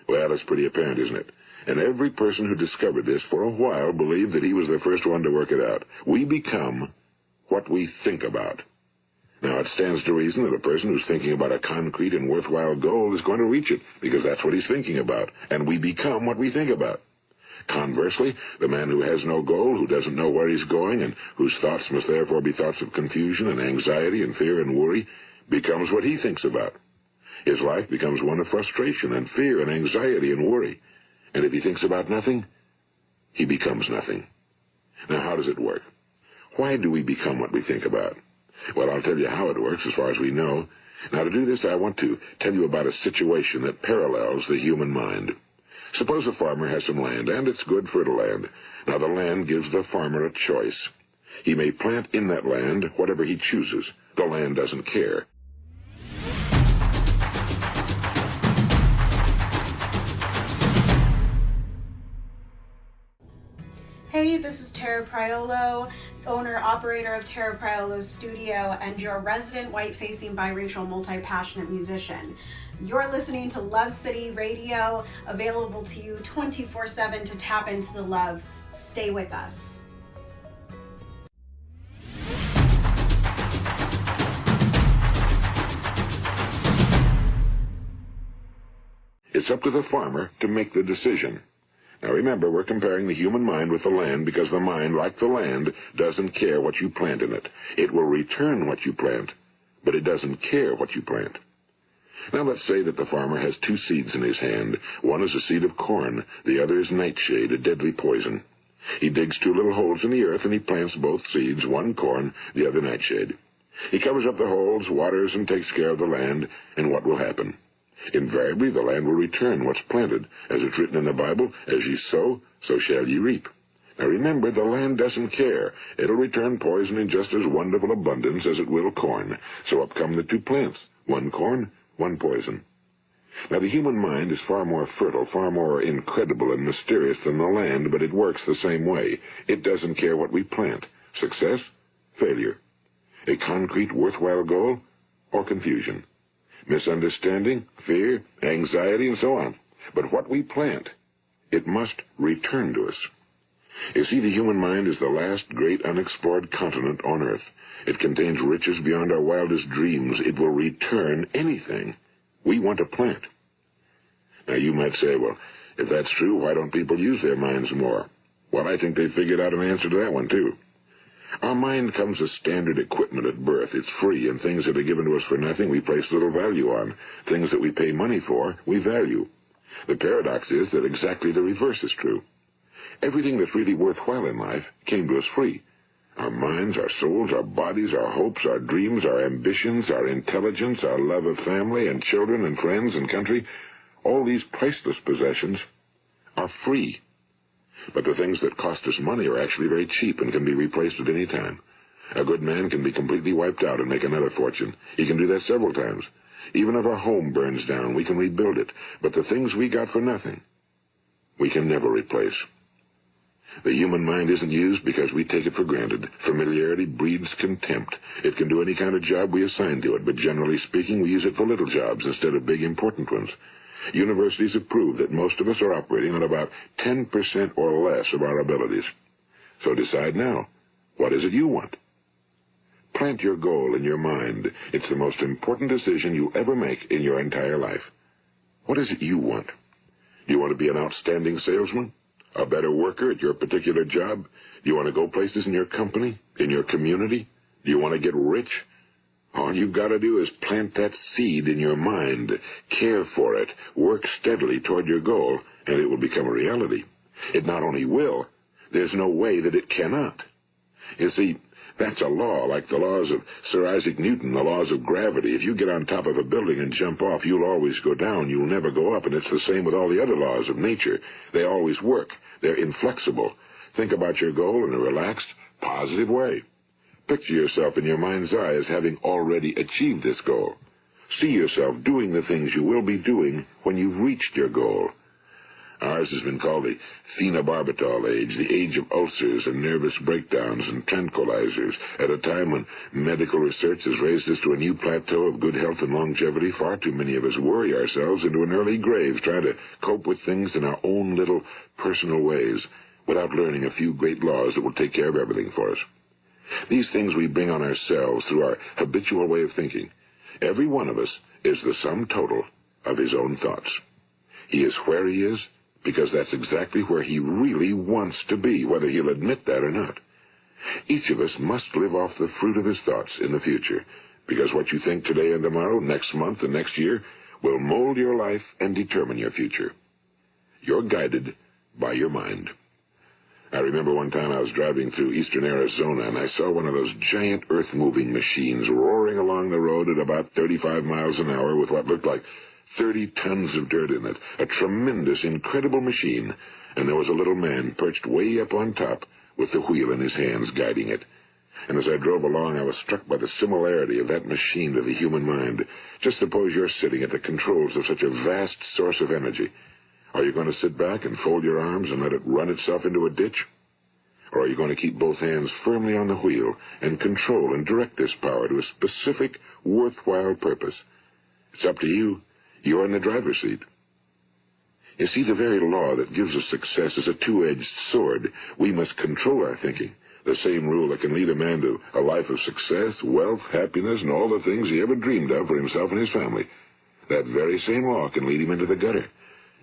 Well, it's pretty apparent, isn't it? And every person who discovered this for a while believed that he was the first one to work it out. We become what we think about. Now, it stands to reason that a person who's thinking about a concrete and worthwhile goal is going to reach it, because that's what he's thinking about, and we become what we think about. Conversely, the man who has no goal, who doesn't know where he's going, and whose thoughts must therefore be thoughts of confusion and anxiety and fear and worry, becomes what he thinks about. His life becomes one of frustration and fear and anxiety and worry. And if he thinks about nothing, he becomes nothing. Now, how does it work? Why do we become what we think about? Well, I'll tell you how it works as far as we know. Now, to do this, I want to tell you about a situation that parallels the human mind. Suppose a farmer has some land, and it's good fertile land. Now, the land gives the farmer a choice. He may plant in that land whatever he chooses. The land doesn't care. Hey, this is Tara Priolo, owner-operator of Tara Priolo's studio and your resident white-facing biracial multi-passionate musician. You're listening to Love City Radio, available to you 24/7 to tap into the love. Stay with us. It's up to the farmer to make the decision. Now remember, we're comparing the human mind with the land because the mind, like the land, doesn't care what you plant in it. It will return what you plant, but it doesn't care what you plant. Now let's say that the farmer has two seeds in his hand. One is a seed of corn, the other is nightshade, a deadly poison. He digs two little holes in the earth and he plants both seeds, one corn, the other nightshade. He covers up the holes, waters, and takes care of the land, and what will happen? Invariably, the land will return what's planted. As it's written in the Bible, as ye sow, so shall ye reap. Now remember, the land doesn't care. It'll return poison in just as wonderful abundance as it will corn. So up come the two plants, one corn, one poison. Now the human mind is far more fertile, far more incredible and mysterious than the land, but it works the same way. It doesn't care what we plant. Success, failure. A concrete, worthwhile goal, or confusion. Misunderstanding, fear, anxiety, and so on. But what we plant, it must return to us. You see, the human mind is the last great unexplored continent on Earth. It contains riches beyond our wildest dreams. It will return anything we want to plant. Now, you might say, well, if that's true, why don't people use their minds more? Well, I think they figured out an answer to that one, too. Our mind comes as standard equipment at birth. It's free, and things that are given to us for nothing we place little value on. Things that we pay money for, we value. The paradox is that exactly the reverse is true. Everything that's really worthwhile in life came to us free. Our minds, our souls, our bodies, our hopes, our dreams, our ambitions, our intelligence, our love of family and children and friends and country, all these priceless possessions are free. But the things that cost us money are actually very cheap and can be replaced at any time. A good man can be completely wiped out and make another fortune. He can do that several times. Even if our home burns down, we can rebuild it. But the things we got for nothing, we can never replace. The human mind isn't used because we take it for granted. Familiarity breeds contempt. It can do any kind of job we assign to it, but generally speaking, we use it for little jobs instead of big, important ones. Universities have proved that most of us are operating on about 10% or less of our abilities. So decide now, what is it you want? Plant your goal in your mind. It's the most important decision you ever make in your entire life. What is it you want? Do you want to be an outstanding salesman? A better worker at your particular job? Do you want to go places in your company? In your community? Do you want to get rich? All you've got to do is plant that seed in your mind, care for it, work steadily toward your goal, and it will become a reality. It not only will, there's no way that it cannot. You see, that's a law, like the laws of Sir Isaac Newton, the laws of gravity. If you get on top of a building and jump off, you'll always go down. You'll never go up, and it's the same with all the other laws of nature. They always work. They're inflexible. Think about your goal in a relaxed, positive way. Picture yourself in your mind's eye as having already achieved this goal. See yourself doing the things you will be doing when you've reached your goal. Ours has been called the phenobarbital age, the age of ulcers and nervous breakdowns and tranquilizers, at a time when medical research has raised us to a new plateau of good health and longevity. Far too many of us worry ourselves into an early grave trying to cope with things in our own little personal ways without learning a few great laws that will take care of everything for us. These things we bring on ourselves through our habitual way of thinking. Every one of us is the sum total of his own thoughts. He is where he is because that's exactly where he really wants to be, whether he'll admit that or not. Each of us must live off the fruit of his thoughts in the future, because what you think today and tomorrow, next month and next year, will mold your life and determine your future. You're guided by your mind. I remember one time I was driving through eastern Arizona, and I saw one of those giant earth-moving machines roaring along the road at about 35 miles an hour with what looked like 30 tons of dirt in it. A tremendous, incredible machine, and there was a little man perched way up on top with the wheel in his hands guiding it. And as I drove along, I was struck by the similarity of that machine to the human mind. Just suppose you're sitting at the controls of such a vast source of energy. Are you going to sit back and fold your arms and let it run itself into a ditch? Or are you going to keep both hands firmly on the wheel and control and direct this power to a specific, worthwhile purpose? It's up to you. You're in the driver's seat. You see, the very law that gives us success is a two-edged sword. We must control our thinking. The same rule that can lead a man to a life of success, wealth, happiness, and all the things he ever dreamed of for himself and his family. That very same law can lead him into the gutter.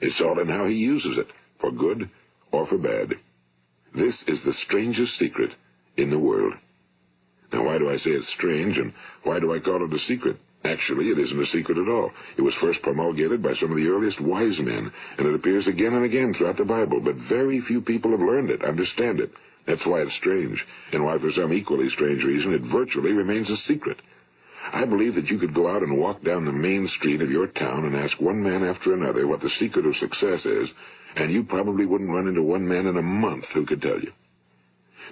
It's all in how he uses it, for good or for bad. This is the strangest secret in the world. Now, why do I say it's strange, and why do I call it a secret? Actually, it isn't a secret at all. It was first promulgated by some of the earliest wise men, and it appears again and again throughout the Bible, but very few people have learned it, understand it. That's why it's strange, and why, for some equally strange reason, it virtually remains a secret. I believe that you could go out and walk down the main street of your town and ask one man after another what the secret of success is, and you probably wouldn't run into one man in a month who could tell you.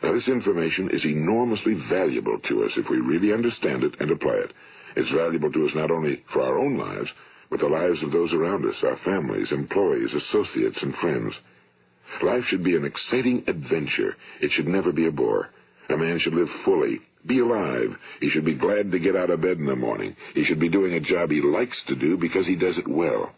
Now, this information is enormously valuable to us if we really understand it and apply it. It's valuable to us not only for our own lives, but the lives of those around us, our families, employees, associates, and friends. Life should be an exciting adventure. It should never be a bore. A man should live fully, be alive. He should be glad to get out of bed in the morning. He should be doing a job he likes to do because he does it well.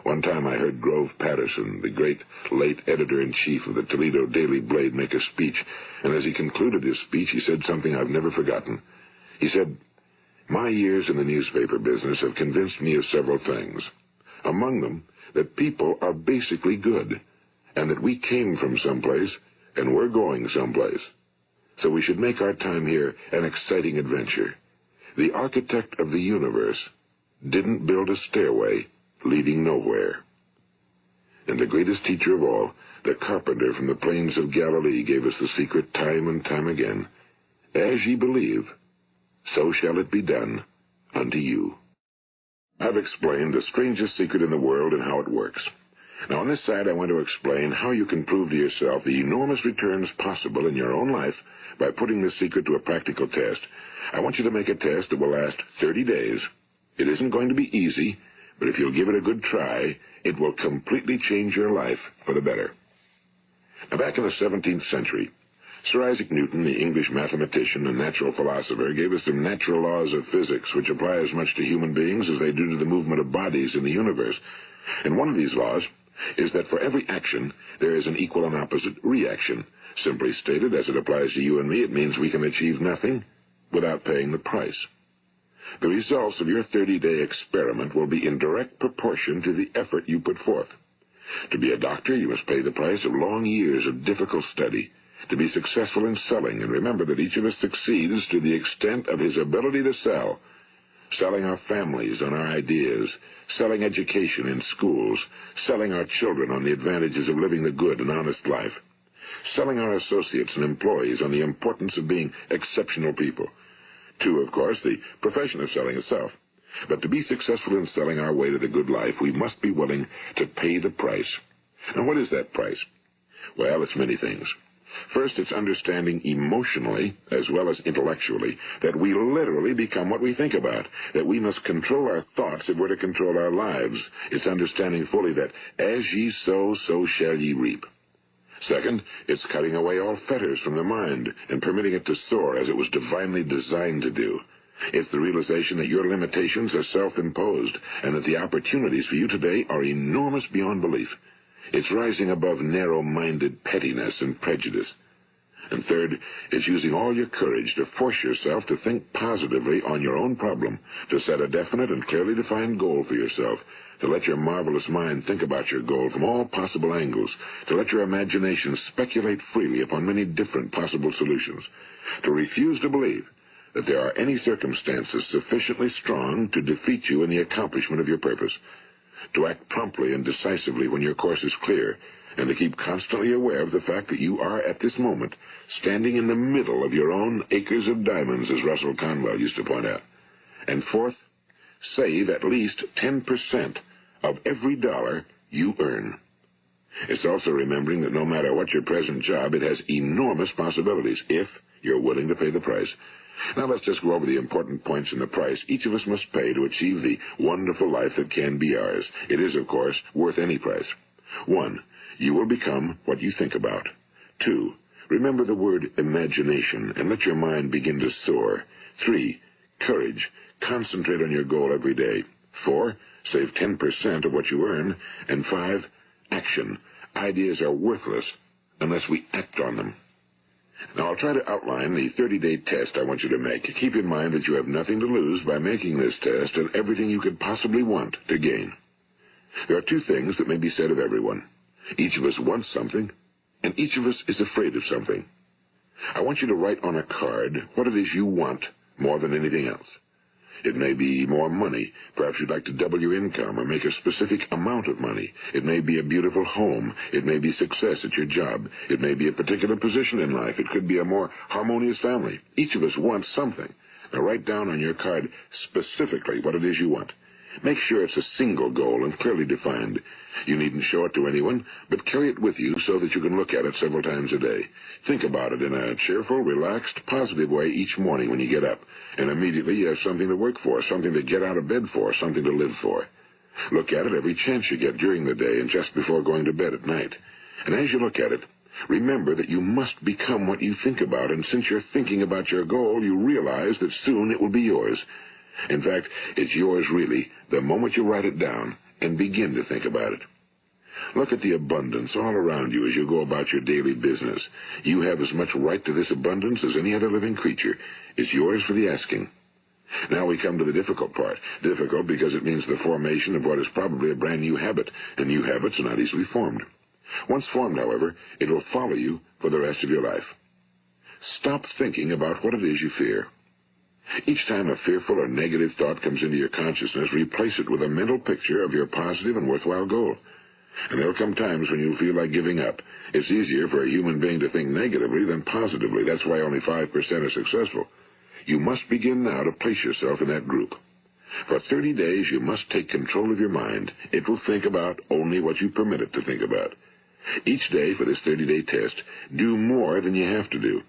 One time I heard Grove Patterson, the great late editor-in-chief of the Toledo Daily Blade, make a speech, and as he concluded his speech, he said something I've never forgotten. He said, "My years in the newspaper business have convinced me of several things. Among them, that people are basically good, and that we came from someplace, and we're going someplace. So we should make our time here an exciting adventure. The architect of the universe didn't build a stairway leading nowhere." And the greatest teacher of all, the carpenter from the plains of Galilee, gave us the secret time and time again. As ye believe, so shall it be done unto you. I've explained the strangest secret in the world and how it works. Now, on this side, I want to explain how you can prove to yourself the enormous returns possible in your own life by putting this secret to a practical test. I want you to make a test that will last 30 days. It isn't going to be easy, but if you'll give it a good try, it will completely change your life for the better. Now, back in the 17th century, Sir Isaac Newton, the English mathematician and natural philosopher, gave us some natural laws of physics which apply as much to human beings as they do to the movement of bodies in the universe. And one of these laws is that for every action, there is an equal and opposite reaction. Simply stated, as it applies to you and me, it means we can achieve nothing without paying the price. The results of your 30-day experiment will be in direct proportion to the effort you put forth. To be a doctor, you must pay the price of long years of difficult study. To be successful in selling, and remember that each of us succeeds to the extent of his ability to sell. Selling our families on our ideas, selling education in schools, selling our children on the advantages of living the good and honest life, selling our associates and employees on the importance of being exceptional people. To, of course, the profession of selling itself. But to be successful in selling our way to the good life, we must be willing to pay the price. Now, what is that price? Well, it's many things. First, it's understanding emotionally, as well as intellectually, that we literally become what we think about, that we must control our thoughts if we're to control our lives. It's understanding fully that as ye sow, so shall ye reap. Second, it's cutting away all fetters from the mind and permitting it to soar as it was divinely designed to do. It's the realization that your limitations are self-imposed and that the opportunities for you today are enormous beyond belief. It's rising above narrow-minded pettiness and prejudice. And third, it's using all your courage to force yourself to think positively on your own problem, to set a definite and clearly defined goal for yourself, to let your marvelous mind think about your goal from all possible angles, to let your imagination speculate freely upon many different possible solutions, to refuse to believe that there are any circumstances sufficiently strong to defeat you in the accomplishment of your purpose, to act promptly and decisively when your course is clear, and to keep constantly aware of the fact that you are, at this moment, standing in the middle of your own acres of diamonds, as Russell Conwell used to point out. And fourth, save at least 10% of every dollar you earn. It's also remembering that no matter what your present job, it has enormous possibilities, if you're willing to pay the price. Now let's just go over the important points in the price each of us must pay to achieve the wonderful life that can be ours. It is, of course, worth any price. 1. You will become what you think about. 2. Remember the word imagination and let your mind begin to soar. 3. Courage. Concentrate on your goal every day. 4. Save 10% of what you earn. And 5. Action. Ideas are worthless unless we act on them. Now, I'll try to outline the 30-day test I want you to make. Keep in mind that you have nothing to lose by making this test and everything you could possibly want to gain. There are 2 things that may be said of everyone. Each of us wants something, and each of us is afraid of something. I want you to write on a card what it is you want more than anything else. It may be more money. Perhaps you'd like to double your income or make a specific amount of money. It may be a beautiful home. It may be success at your job. It may be a particular position in life. It could be a more harmonious family. Each of us wants something. Now write down on your card specifically what it is you want. Make sure it's a single goal and clearly defined. You needn't show it to anyone, but carry it with you so that you can look at it several times a day. Think about it in a cheerful, relaxed, positive way each morning when you get up, and immediately you have something to work for, something to get out of bed for, something to live for. Look at it every chance you get during the day and just before going to bed at night. And as you look at it, remember that you must become what you think about, and since you're thinking about your goal, you realize that soon it will be yours. In fact, it's yours really the moment you write it down and begin to think about it. Look at the abundance all around you as you go about your daily business. You have as much right to this abundance as any other living creature. It's yours for the asking. Now we come to the difficult part. Difficult because it means the formation of what is probably a brand new habit, and new habits are not easily formed. Once formed, however, it will follow you for the rest of your life. Stop thinking about what it is you fear. Each time a fearful or negative thought comes into your consciousness, replace it with a mental picture of your positive and worthwhile goal. And there will come times when you'll feel like giving up. It's easier for a human being to think negatively than positively. That's why only 5% are successful. You must begin now to place yourself in that group. For 30 days, you must take control of your mind. It will think about only what you permit it to think about. Each day for this 30-day test, do more than you have to do.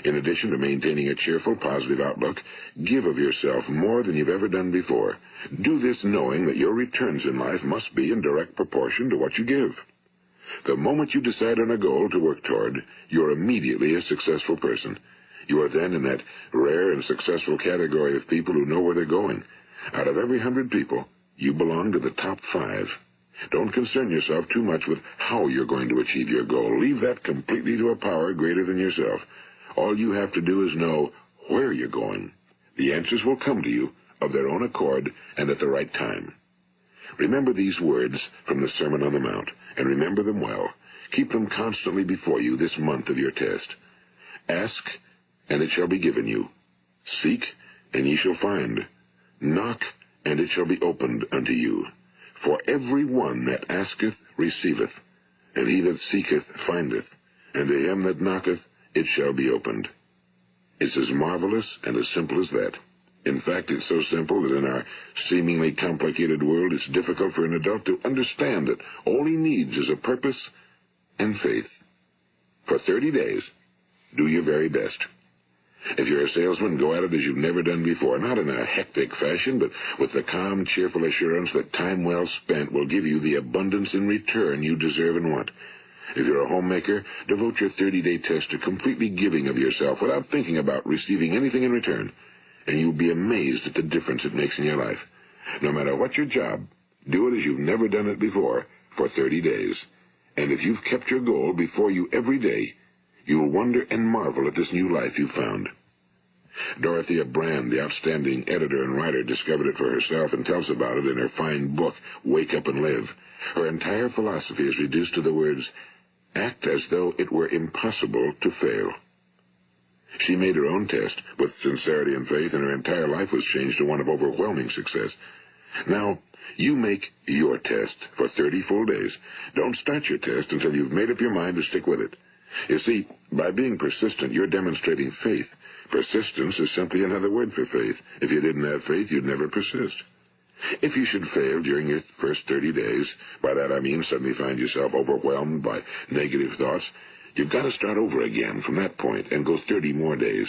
In addition to maintaining a cheerful, positive outlook, give of yourself more than you've ever done before. Do this knowing that your returns in life must be in direct proportion to what you give. The moment you decide on a goal to work toward, you're immediately a successful person. You are then in that rare and successful category of people who know where they're going. Out of every 100 people, you belong to the top 5. Don't concern yourself too much with how you're going to achieve your goal. Leave that completely to a power greater than yourself. All you have to do is know where you're going. The answers will come to you of their own accord and at the right time. Remember these words from the Sermon on the Mount, and remember them well. Keep them constantly before you this month of your test. Ask, and it shall be given you. Seek, and ye shall find. Knock, and it shall be opened unto you. For every one that asketh receiveth, and he that seeketh findeth, and to him that knocketh it shall be opened. It's as marvelous and as simple as that. In fact, it's so simple that in our seemingly complicated world, it's difficult for an adult to understand that all he needs is a purpose and faith. For 30 days, do your very best. If you're a salesman, go at it as you've never done before, not in a hectic fashion, but with the calm, cheerful assurance that time well spent will give you the abundance in return you deserve and want. If you're a homemaker, devote your 30-day test to completely giving of yourself without thinking about receiving anything in return, and you'll be amazed at the difference it makes in your life. No matter what your job, do it as you've never done it before for 30 days. And if you've kept your goal before you every day, you'll wonder and marvel at this new life you've found. Dorothea Brand, the outstanding editor and writer, discovered it for herself and tells about it in her fine book, Wake Up and Live. Her entire philosophy is reduced to the words, act as though it were impossible to fail. She made her own test with sincerity and faith, and her entire life was changed to one of overwhelming success. Now, you make your test for 30 full days. Don't start your test until you've made up your mind to stick with it. You see, by being persistent, you're demonstrating faith. Persistence is simply another word for faith. If you didn't have faith, you'd never persist. If you should fail during your first 30 days, by that I mean suddenly find yourself overwhelmed by negative thoughts, you've got to start over again from that point and go 30 more days.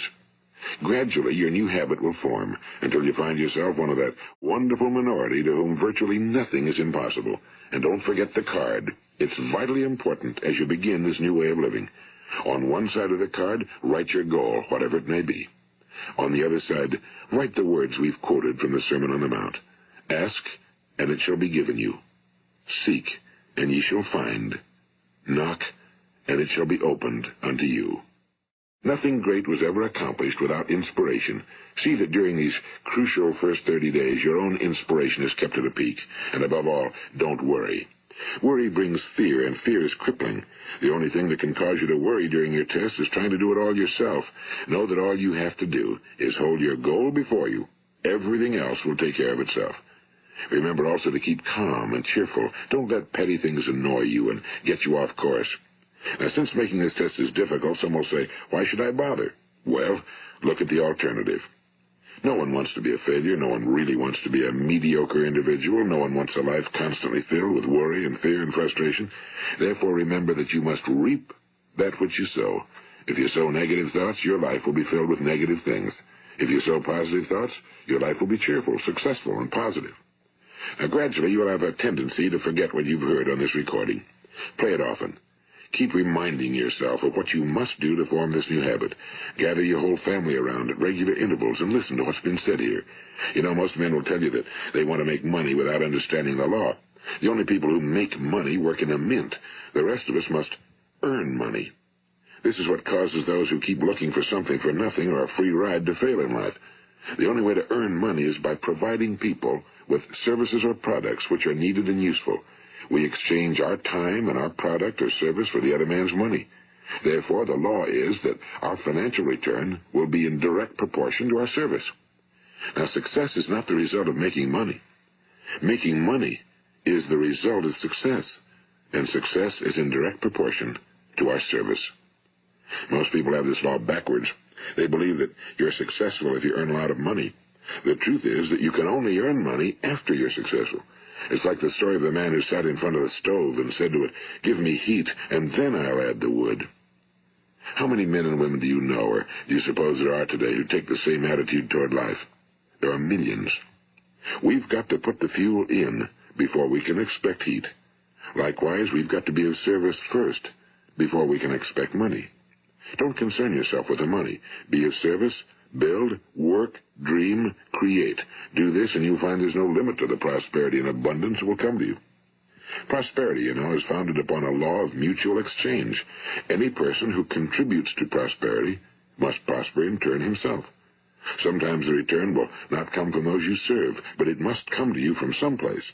Gradually, your new habit will form until you find yourself one of that wonderful minority to whom virtually nothing is impossible. And don't forget the card. It's vitally important as you begin this new way of living. On one side of the card, write your goal, whatever it may be. On the other side, write the words we've quoted from the Sermon on the Mount. Ask, and it shall be given you. Seek, and ye shall find. Knock, and it shall be opened unto you. Nothing great was ever accomplished without inspiration. See that during these crucial first 30 days, your own inspiration is kept at a peak. And above all, don't worry. Worry brings fear, and fear is crippling. The only thing that can cause you to worry during your test is trying to do it all yourself. Know that all you have to do is hold your goal before you. Everything else will take care of itself. Remember also to keep calm and cheerful. Don't let petty things annoy you and get you off course. Now, since making this test is difficult, some will say, why should I bother? Well, look at the alternative. No one wants to be a failure. No one really wants to be a mediocre individual. No one wants a life constantly filled with worry and fear and frustration. Therefore, remember that you must reap that which you sow. If you sow negative thoughts, your life will be filled with negative things. If you sow positive thoughts, your life will be cheerful, successful, and positive. Now, gradually, you'll have a tendency to forget what you've heard on this recording. Play it often. Keep reminding yourself of what you must do to form this new habit. Gather your whole family around at regular intervals and listen to what's been said here. You know, most men will tell you that they want to make money without understanding the law. The only people who make money work in a mint. The rest of us must earn money. This is what causes those who keep looking for something for nothing or a free ride to fail in life. The only way to earn money is by providing people with services or products which are needed and useful. We exchange our time and our product or service for the other man's money. Therefore, the law is that our financial return will be in direct proportion to our service. Now, success is not the result of making money. Making money is the result of success, and success is in direct proportion to our service. Most people have this law backwards. They believe that you're successful if you earn a lot of money. The truth is that you can only earn money after you're successful. It's like the story of the man who sat in front of the stove and said to it, give me heat, and then I'll add the wood. How many men and women do you know, or do you suppose there are today, who take the same attitude toward life? There are millions. We've got to put the fuel in before we can expect heat. Likewise, we've got to be of service first before we can expect money. Don't concern yourself with the money. Be of service, build, work, dream, create. Do this, and you'll find there's no limit to the prosperity and abundance that will come to you. Prosperity, you know, is founded upon a law of mutual exchange. Any person who contributes to prosperity must prosper in turn himself. Sometimes the return will not come from those you serve, but it must come to you from someplace,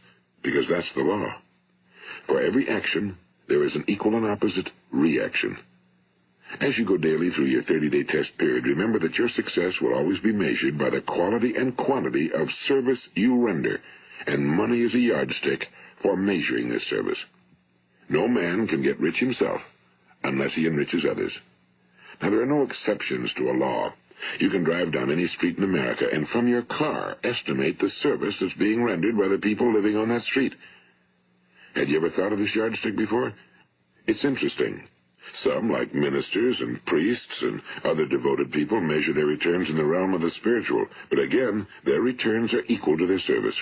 because that's the law. For every action, there is an equal and opposite reaction. As you go daily through your 30-day test period, remember that your success will always be measured by the quality and quantity of service you render, and money is a yardstick for measuring this service. No man can get rich himself unless he enriches others. Now, there are no exceptions to a law. You can drive down any street in America and from your car estimate the service that's being rendered by the people living on that street. Had you ever thought of this yardstick before? It's interesting. Some, like ministers and priests and other devoted people, measure their returns in the realm of the spiritual, but again, their returns are equal to their service.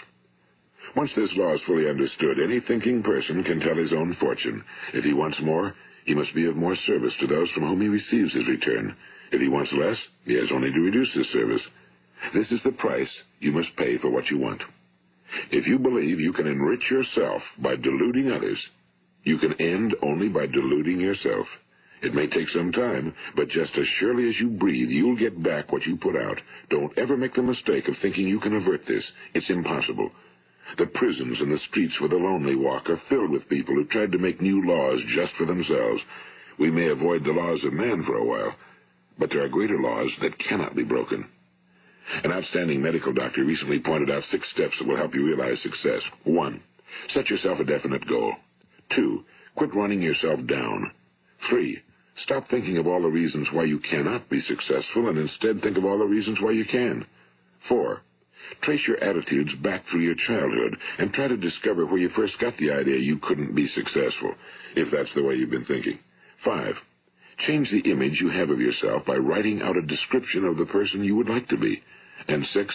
Once this law is fully understood, any thinking person can tell his own fortune. If he wants more, he must be of more service to those from whom he receives his return. If he wants less, he has only to reduce his service. This is the price you must pay for what you want. If you believe you can enrich yourself by deluding others, you can end only by deluding yourself. It may take some time, but just as surely as you breathe, you'll get back what you put out. Don't ever make the mistake of thinking you can avert this. It's impossible. The prisons and the streets where the lonely walk are filled with people who tried to make new laws just for themselves. We may avoid the laws of man for a while, but there are greater laws that cannot be broken. An outstanding medical doctor recently pointed out 6 steps that will help you realize success. 1. Set yourself a definite goal. 2. Quit running yourself down. 3. Stop thinking of all the reasons why you cannot be successful and instead think of all the reasons why you can. 4. Trace your attitudes back through your childhood and try to discover where you first got the idea you couldn't be successful, if that's the way you've been thinking. 5. Change the image you have of yourself by writing out a description of the person you would like to be. And 6.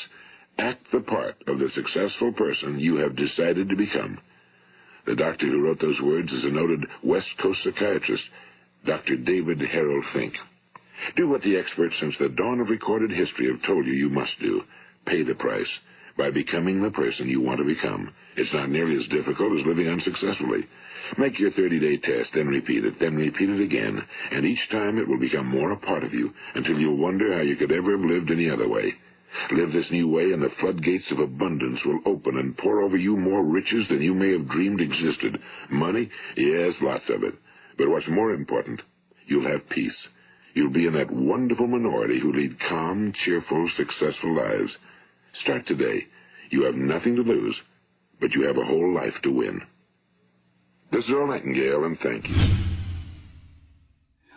Act the part of the successful person you have decided to become. The doctor who wrote those words is a noted West Coast psychiatrist, Dr. David Harold Fink. Do what the experts since the dawn of recorded history have told you must do. Pay the price by becoming the person you want to become. It's not nearly as difficult as living unsuccessfully. Make your 30-day test, then repeat it again, and each time it will become more a part of you until you'll wonder how you could ever have lived any other way. Live this new way, and the floodgates of abundance will open and pour over you more riches than you may have dreamed existed. Money? Yes, lots of it. But what's more important, you'll have peace. You'll be in that wonderful minority who lead calm, cheerful, successful lives. Start today. You have nothing to lose, but you have a whole life to win. This is Earl Nightingale, and thank you.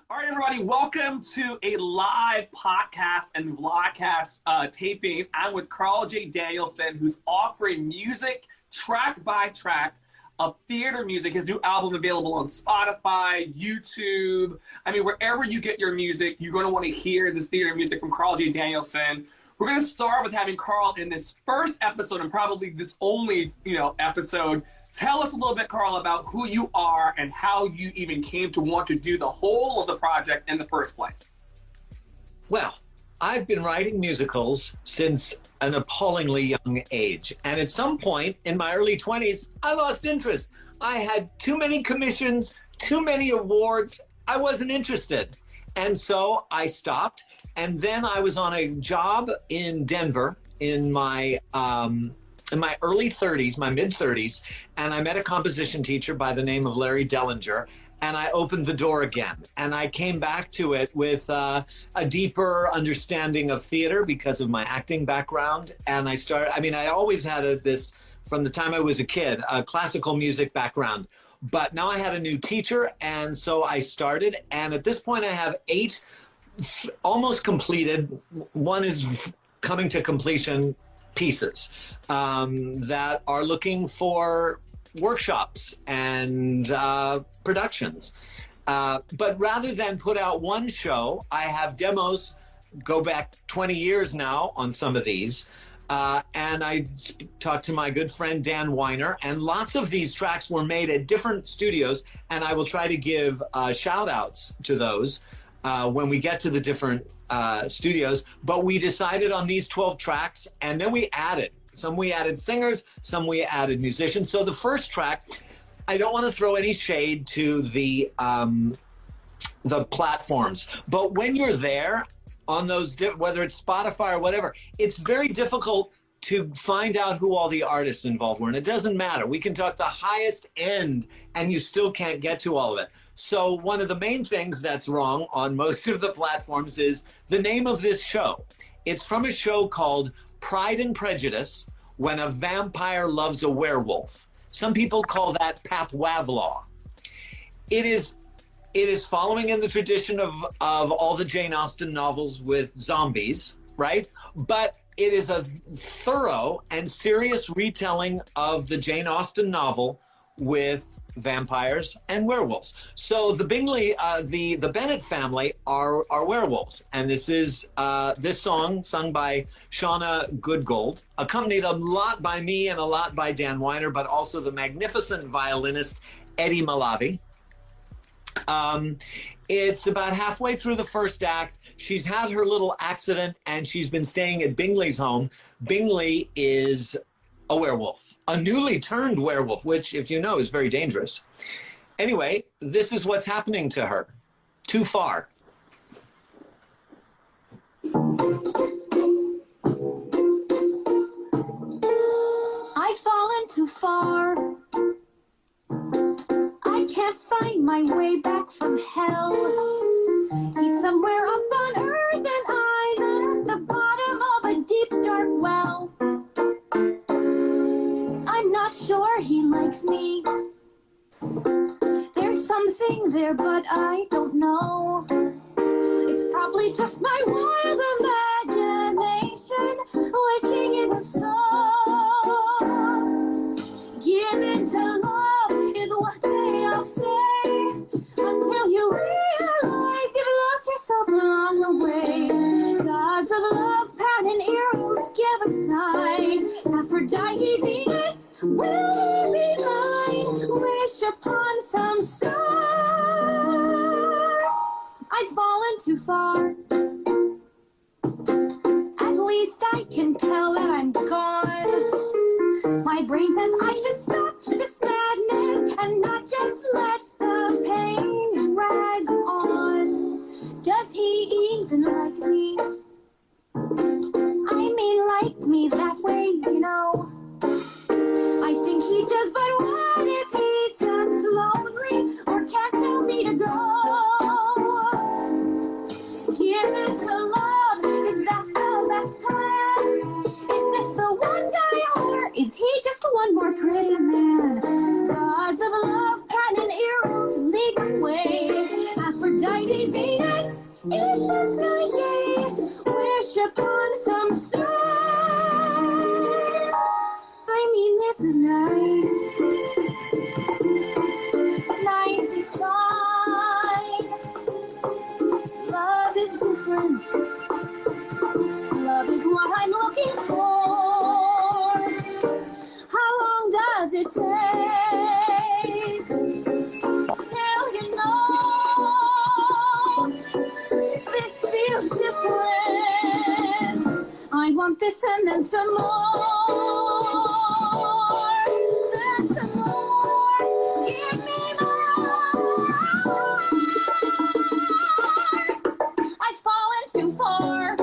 All right, everybody, welcome to a live podcast and vlogcast taping. I'm with Carl J. Danielson, who's offering music track by track of theater music. His new album available on Spotify, YouTube. I mean, wherever you get your music, you're going to want to hear this theater music from Carl J. Danielson. We're going to start with having Carl in this first episode, and probably this only, episode. Tell us a little bit, Carl, about who you are and how you even came to want to do the whole of the project in the first place. Well, I've been writing musicals since an appallingly young age. And at some point in my early 20s, I lost interest. I had too many commissions, too many awards. I wasn't interested. And so I stopped. And then I was on a job in Denver in my early 30s, my mid 30s, and I met a composition teacher by the name of Larry Dellinger, and I opened the door again. And I came back to it with a deeper understanding of theater because of my acting background. And I always had this, from the time I was a kid, a classical music background. But now I had a new teacher, and so I started. And at this point, I have 8 almost completed. One is coming to completion pieces that are looking for workshops and productions. But rather than put out one show, I have demos go back 20 years now on some of these. And I talked to my good friend Dan Weiner, and lots of these tracks were made at different studios, and I will try to give shout outs to those when we get to the different studios. But we decided on these 12 tracks, and then we added. Some we added singers, some we added musicians. So the first track, I don't want to throw any shade to the platforms, but when you're there on those, whether it's Spotify or whatever, it's very difficult to find out who all the artists involved were. And it doesn't matter. We can talk the highest end and you still can't get to all of it. So one of the main things that's wrong on most of the platforms is the name of this show. It's from a show called Pride and Prejudice, When a Vampire Loves a Werewolf. Some people call that Pap-Wavlaw. It is following in the tradition of all the Jane Austen novels with zombies, right? But it is a thorough and serious retelling of the Jane Austen novel with vampires and werewolves. So the Bingley, the Bennett family are werewolves, and this is this song sung by Shauna Goodgold, accompanied a lot by me and a lot by Dan Weiner, but also the magnificent violinist Eddie Malavi. It's about halfway through the first act. She's had her little accident and she's been staying at Bingley's home. Bingley is a werewolf, a newly turned werewolf, which, if you know, is very dangerous. Anyway, this is what's happening to her. Too far. I've fallen too far. I can't find my way back from hell. He's somewhere up on earth and I'm at the bottom of a deep dark well. I'm not sure he likes me. There's something there, but I don't know. It's probably just my wild imagination, wishing it was so. Give in to love is what they all say, until you realize you've lost yourself along the way. Gods of love, Pan and Eros give a sign. Aphrodite, Venus, will you be mine? Wish upon some star. I've fallen too far. At least I can tell that I'm gone. My brain says I should stop this madness and not just let the pain drag on. Does he even like me? I mean, like me that way, you know. I think he does, but what if he's just lonely or can't tell me to go? Give it to love, is that the best plan? Is this the one guy or is he just one more pretty man? Gods of love, Pan and Eros lead the way. Aphrodite, Venus, is this guy gay? Wish upon some star. I mean, this is nice. Nice is fine. Love is different. Love is what I'm looking for. How long does it take till you know this feels different? I want this and then some more. Then some more. Give me more. I've fallen too far.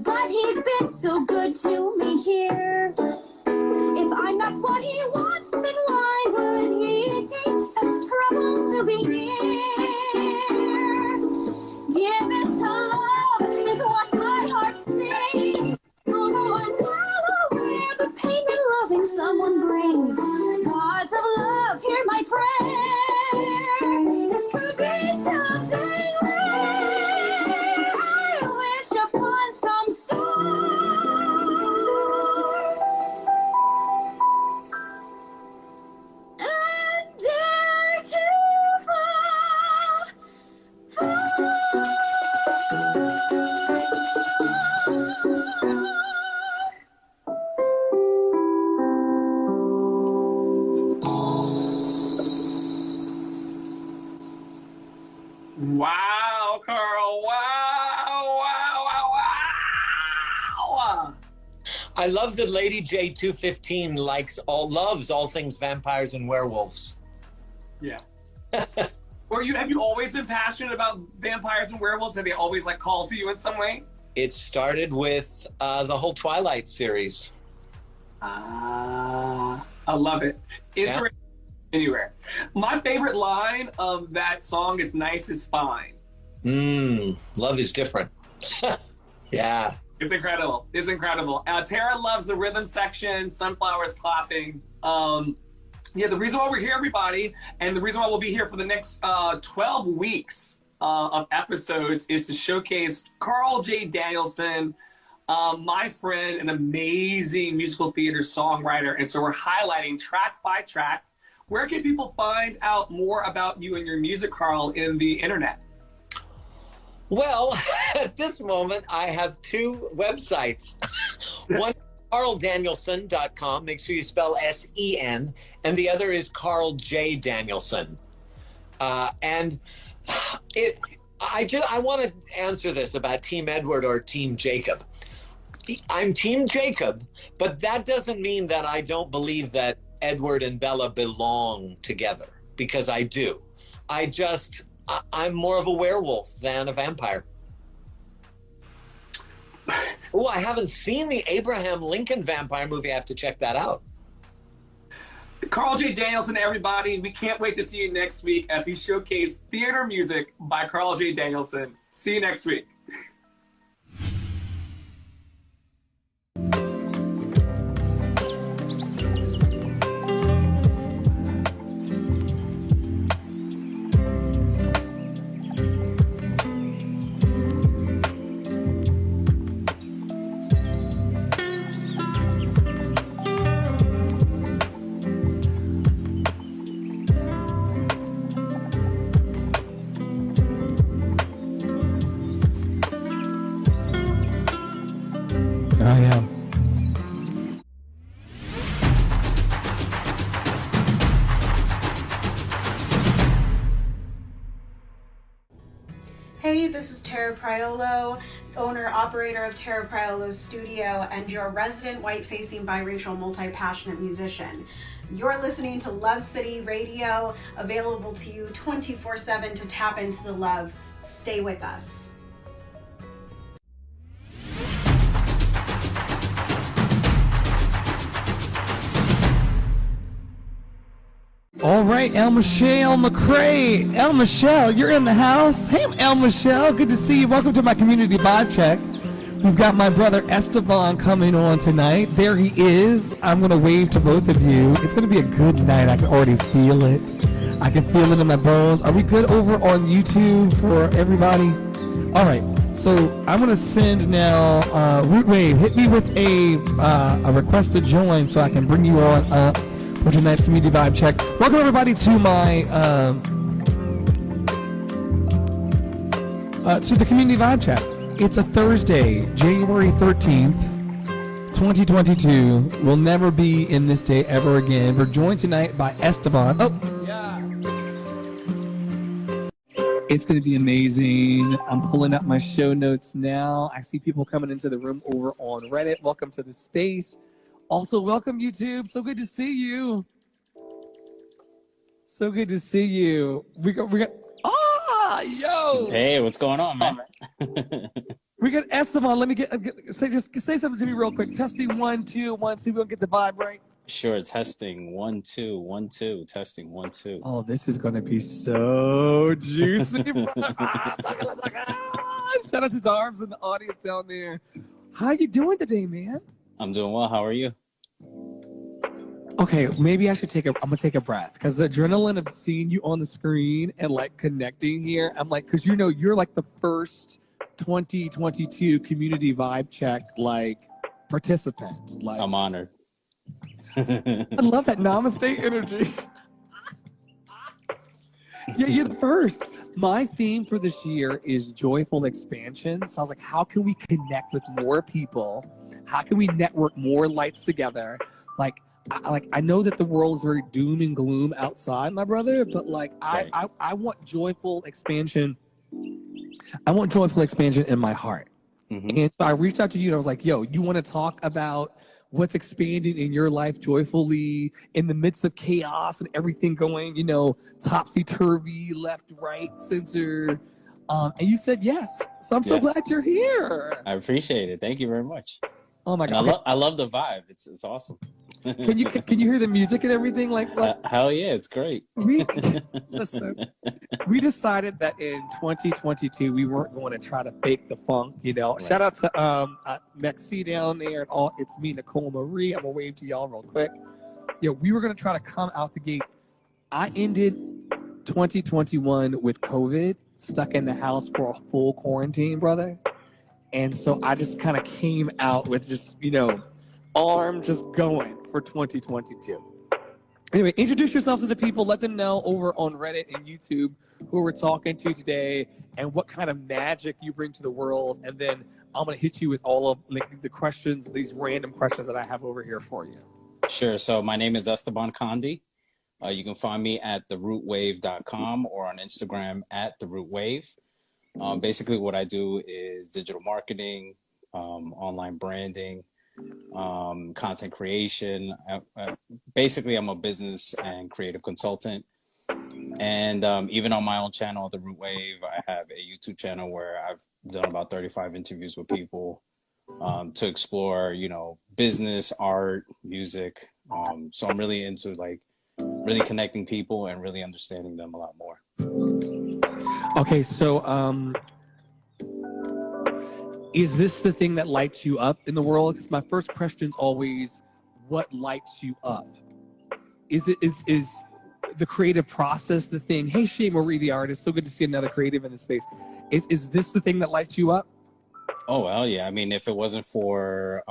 But he's been so good to me here. If I'm not what he wants, then why would he take such trouble to be near? Give it to love is what my heart sings. Although I'm well aware the pain that loving someone brings. Gods of love, hear my prayer. This could be something rare. I wish upon some star. And dare to fall. Wow, Carl. Wow, wow, wow, wow. I love that Lady J215 loves all things vampires and werewolves. Yeah. Have you always been passionate about vampires and werewolves? Have they always called to you in some way? It started with the whole Twilight series. I love it. Yeah. Anywhere. My favorite line of that song is "Nice is fine." Love is different. Yeah. It's incredible. It's incredible. Tara loves the rhythm section, sunflowers clapping. Yeah, the reason why we're here, everybody, and the reason why we'll be here for the next 12 weeks of episodes is to showcase Carl J. Danielson, my friend, an amazing musical theater songwriter. And so we're highlighting track by track. Where can people find out more about you and your music, Carl, in the internet? Well, at this moment, I have two websites. One, carldanielson.com. Make sure you spell S-E-N. And the other is Carl J. Danielson. And I want to answer this about Team Edward or Team Jacob. I'm Team Jacob, but that doesn't mean that I don't believe that Edward and Bella belong together, because I do. I'm more of a werewolf than a vampire. Oh, I haven't seen the Abraham Lincoln vampire movie. I have to check that out. Carl J. Danielson, everybody. We can't wait to see you next week as we showcase theater music by Carl J. Danielson. See you next week. Oh, yeah. Hey, this is Tara Priolo, owner, operator of Tara Priolo's studio, and your resident white-facing biracial multi-passionate musician. You're listening to Love City Radio, available to you 24/7 to tap into the love. Stay with us. All right, El Michelle McCrae. El Michelle, you're in the house. Hey, El Michelle, good to see you. Welcome to my community vibe check. We've got my brother Esteban coming on tonight. There he is. I'm going to wave to both of you. It's going to be a good night. I can already feel it. I can feel it in my bones. Are we good over on YouTube for everybody? All right, so I'm going to send now, Root Wave, hit me with a request to join so I can bring you on up for tonight's community vibe check. Welcome everybody to my to the community vibe check. It's a Thursday, January 13th, 2022. We'll never be in this day ever again. We're joined tonight by Esteban. Oh, yeah. It's going to be amazing. I'm pulling up my show notes now. I see people coming into the room over on Reddit. Welcome to the space. Also, welcome YouTube. So good to see you. So good to see you. We got. Yo. Hey, what's going on, man? We got Esteban. Let me say something to me real quick. Testing 1 2 1 2. We'll get the vibe right. Sure. Testing 1 2 1 2. Testing 1 2. Oh, this is gonna be so juicy. Shout out to Darbs and the audience down there. How you doing today, man? I'm doing well. How are you? Okay, maybe I should I'm gonna take a breath, because the adrenaline of seeing you on the screen and like connecting here, I'm like, because you're like the first 2022 community vibe check like participant. Like, I'm honored. I love that namaste energy. Yeah, you're the first. My theme for this year is joyful expansion. So I was like, how can we connect with more people? How can we network more lights together? I know that the world is very doom and gloom outside, my brother, but like Right. I want joyful expansion. I want joyful expansion in my heart. Mm-hmm. And so I reached out to you and I was like, yo, you want to talk about what's expanding in your life joyfully in the midst of chaos and everything going, topsy-turvy, left, right, center. And you said yes. So I'm so Yes. glad you're here. I appreciate it. Thank you very much. Oh my And God. I love the vibe. It's awesome. Can you hear the music and everything? Like Hell yeah, it's great. Listen, we decided that in 2022 we weren't going to try to fake the funk. Right. Shout out to Mexi down there and all. It's me, Nicole Marie. I'm gonna wave to y'all real quick. We were gonna try to come out the gate. I ended 2021 with COVID, stuck in the house for a full quarantine, brother. And so I just kind of came out with just, arm just going for 2022. Anyway, introduce yourselves to the people. Let them know over on Reddit and YouTube who we're talking to today and what kind of magic you bring to the world. And then I'm going to hit you with all of the questions, these random questions that I have over here for you. Sure. So my name is Esteban Condi. You can find me at therootwave.com or on Instagram at therootwave. Basically, what I do is digital marketing, online branding, content creation. Basically, I'm a business and creative consultant. And even on my own channel, The Root Wave, I have a YouTube channel where I've done about 35 interviews with people to explore, business, art, music. So I'm really into really connecting people and really understanding them a lot more. Okay, so is this the thing that lights you up in the world? Because my first question is always, what lights you up? Is the creative process the thing? Hey, Shane Marie, the artist, so good to see another creative in the space. Is this the thing that lights you up? Oh, well, yeah. I mean, if it wasn't for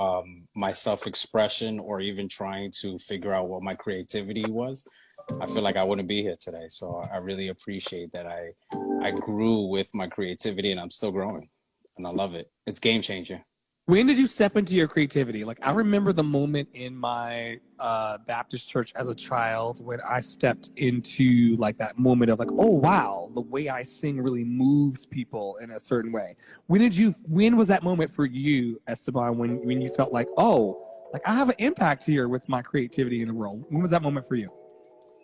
my self-expression or even trying to figure out what my creativity was, I feel like I wouldn't be here today. So I really appreciate that I grew with my creativity and I'm still growing. And I love it. It's game changer. When did you step into your creativity? Like, I remember the moment in my Baptist church as a child when I stepped into that moment of oh, wow, the way I sing really moves people in a certain way. When was that moment for you, Esteban, when you felt I have an impact here with my creativity in the world? When was that moment for you?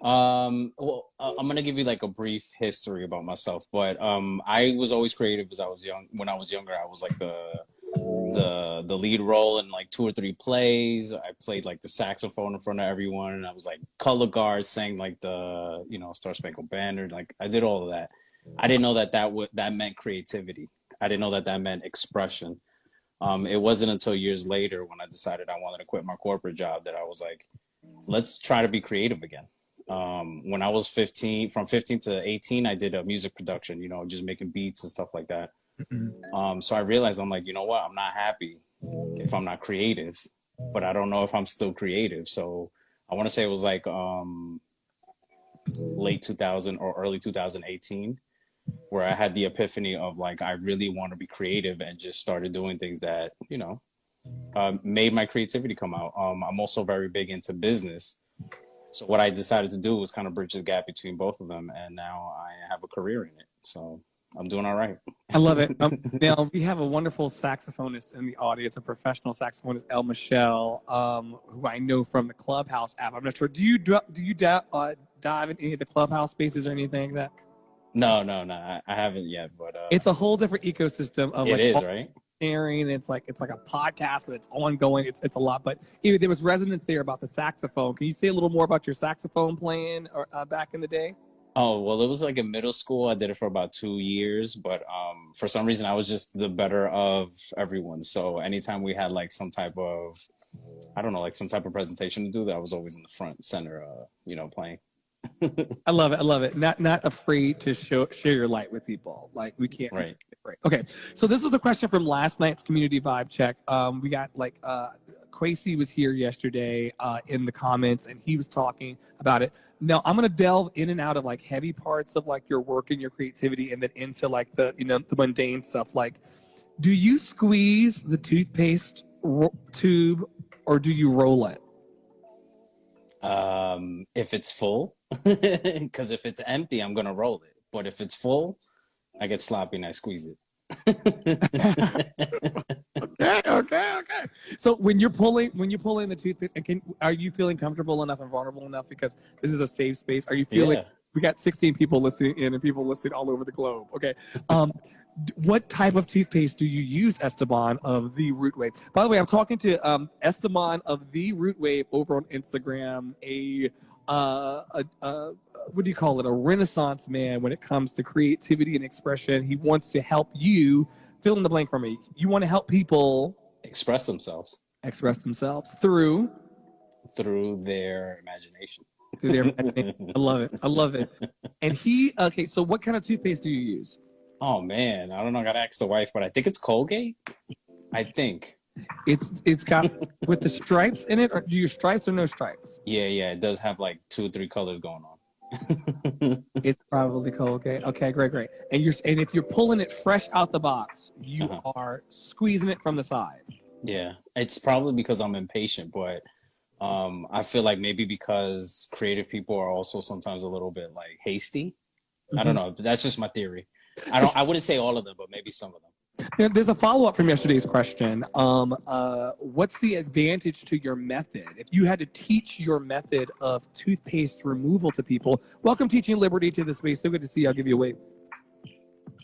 Well, I'm going to give you a brief history about myself, but I was always creative as I was young. When I was younger, I was the lead role in 2 or 3 plays. I played the saxophone in front of everyone, and I was color guard, sang the Star Spangled Banner. I did all of that. I didn't know that meant creativity. I didn't know that meant expression. It wasn't until years later when I decided I wanted to quit my corporate job that I was let's try to be creative again. When I was 15, from 15 to 18, I did a music production, just making beats and stuff like that. So I realized I'm you know what, I'm not happy if I'm not creative, but I don't know if I'm still creative. So I want to say it was late 2000 or early 2018 where I had the epiphany of I really want to be creative and just started doing things that, made my creativity come out. I'm also very big into business. So what I decided to do was kind of bridge the gap between both of them. And now I have a career in it. So I'm doing all right. I love it. Now, we have a wonderful saxophonist in the audience, a professional saxophonist, El Michelle, who I know from the Clubhouse app. I'm not sure. Do you dive in any of the Clubhouse spaces or anything like that? No, I haven't yet. But it's a whole different ecosystem of it is, right? Sharing. It's like a podcast, but it's ongoing. It's a lot. But there was resonance there about the saxophone. Can you say a little more about your saxophone playing or back in the day? Oh, well, it was in middle school. I did it for about 2 years, but for some reason I was just the better of everyone. So anytime we had some type of, I don't know, some type of presentation to do, that I was always in the front center, playing. I love it. Not afraid to share your light with people. We can't. Right. Okay. So this was a question from last night's community vibe check. We got Quasi was here yesterday in the comments, and he was talking about it. Now I'm gonna delve in and out of heavy parts of your work and your creativity, and then into the the mundane stuff. Do you squeeze the toothpaste tube or do you roll it? If it's full, because if it's empty, I'm gonna roll it. But if it's full, I get sloppy and I squeeze it. Okay. So when you're pulling the toothpaste, are you feeling comfortable enough and vulnerable enough, because this is a safe space? Are you feeling? Yeah. We got 16 people listening in and people listening all over the globe. Okay. What type of toothpaste do you use, Esteban of The Root Wave? By the way, I'm talking to Esteban of The Root Wave over on Instagram, what do you call it? A renaissance man when it comes to creativity and expression. He wants to help you, fill in the blank for me. You want to help people express themselves through their imagination. I love it. And so what kind of toothpaste do you use? Oh man, I don't know. I gotta ask the wife, but I think it's Colgate. I think. It's got with the stripes in it, or do you stripes or no stripes? Yeah, it does have like 2 or 3 colors going on. It's probably Colgate. Okay, great. And if you're pulling it fresh out the box, you are squeezing it from the side. Yeah, it's probably because I'm impatient, but I feel like maybe because creative people are also sometimes a little bit like hasty. I don't know. That's just my theory. I wouldn't say all of them, but maybe some of them. There's a follow-up from yesterday's question. What's the advantage to your method? If you had to teach your method of toothpaste removal to people, welcome Teaching Liberty to the space. So good to see you. I'll give you a wave.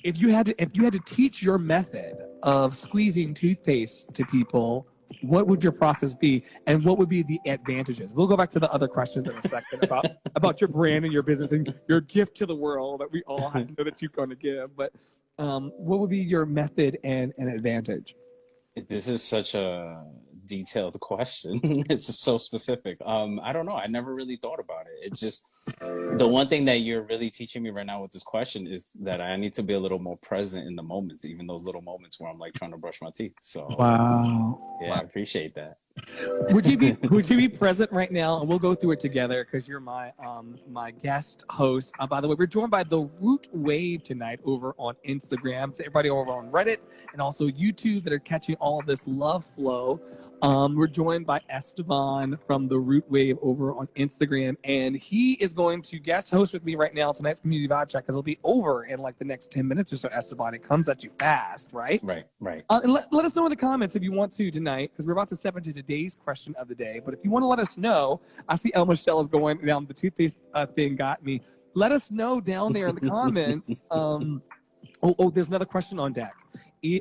If you had to teach your method of squeezing toothpaste to people, what would your process be, and what would be the advantages? We'll go back to the other questions in a second about your brand and your business and your gift to the world that we all know that you're going to give. But what would be your method and advantage? This is such a detailed question. It's so specific. I don't know. I never really thought about it. It's just the one thing that you're really teaching me right now with this question is that I need to be a little more present in the moments, even those little moments where I'm like trying to brush my teeth. So wow. I appreciate that. Would you be present right now? And we'll go through it together because you're my guest host. By the way, we're joined by the Root Wave tonight over on Instagram. To everybody over on Reddit and also YouTube that are catching all of this love flow. We're joined by Esteban from the Root Wave over on Instagram, and he is going to guest host with me right now tonight's Community Vibe Check because it'll be over in like the next 10 minutes or so. Esteban, it comes at you fast, right? Right. And let us know in the comments if you want to tonight, because we're about to step into today's question of the day. But if you want to let us know, I see El Michelle is going down. The toothpaste thing got me. Let us know down there in the comments. There's another question on deck.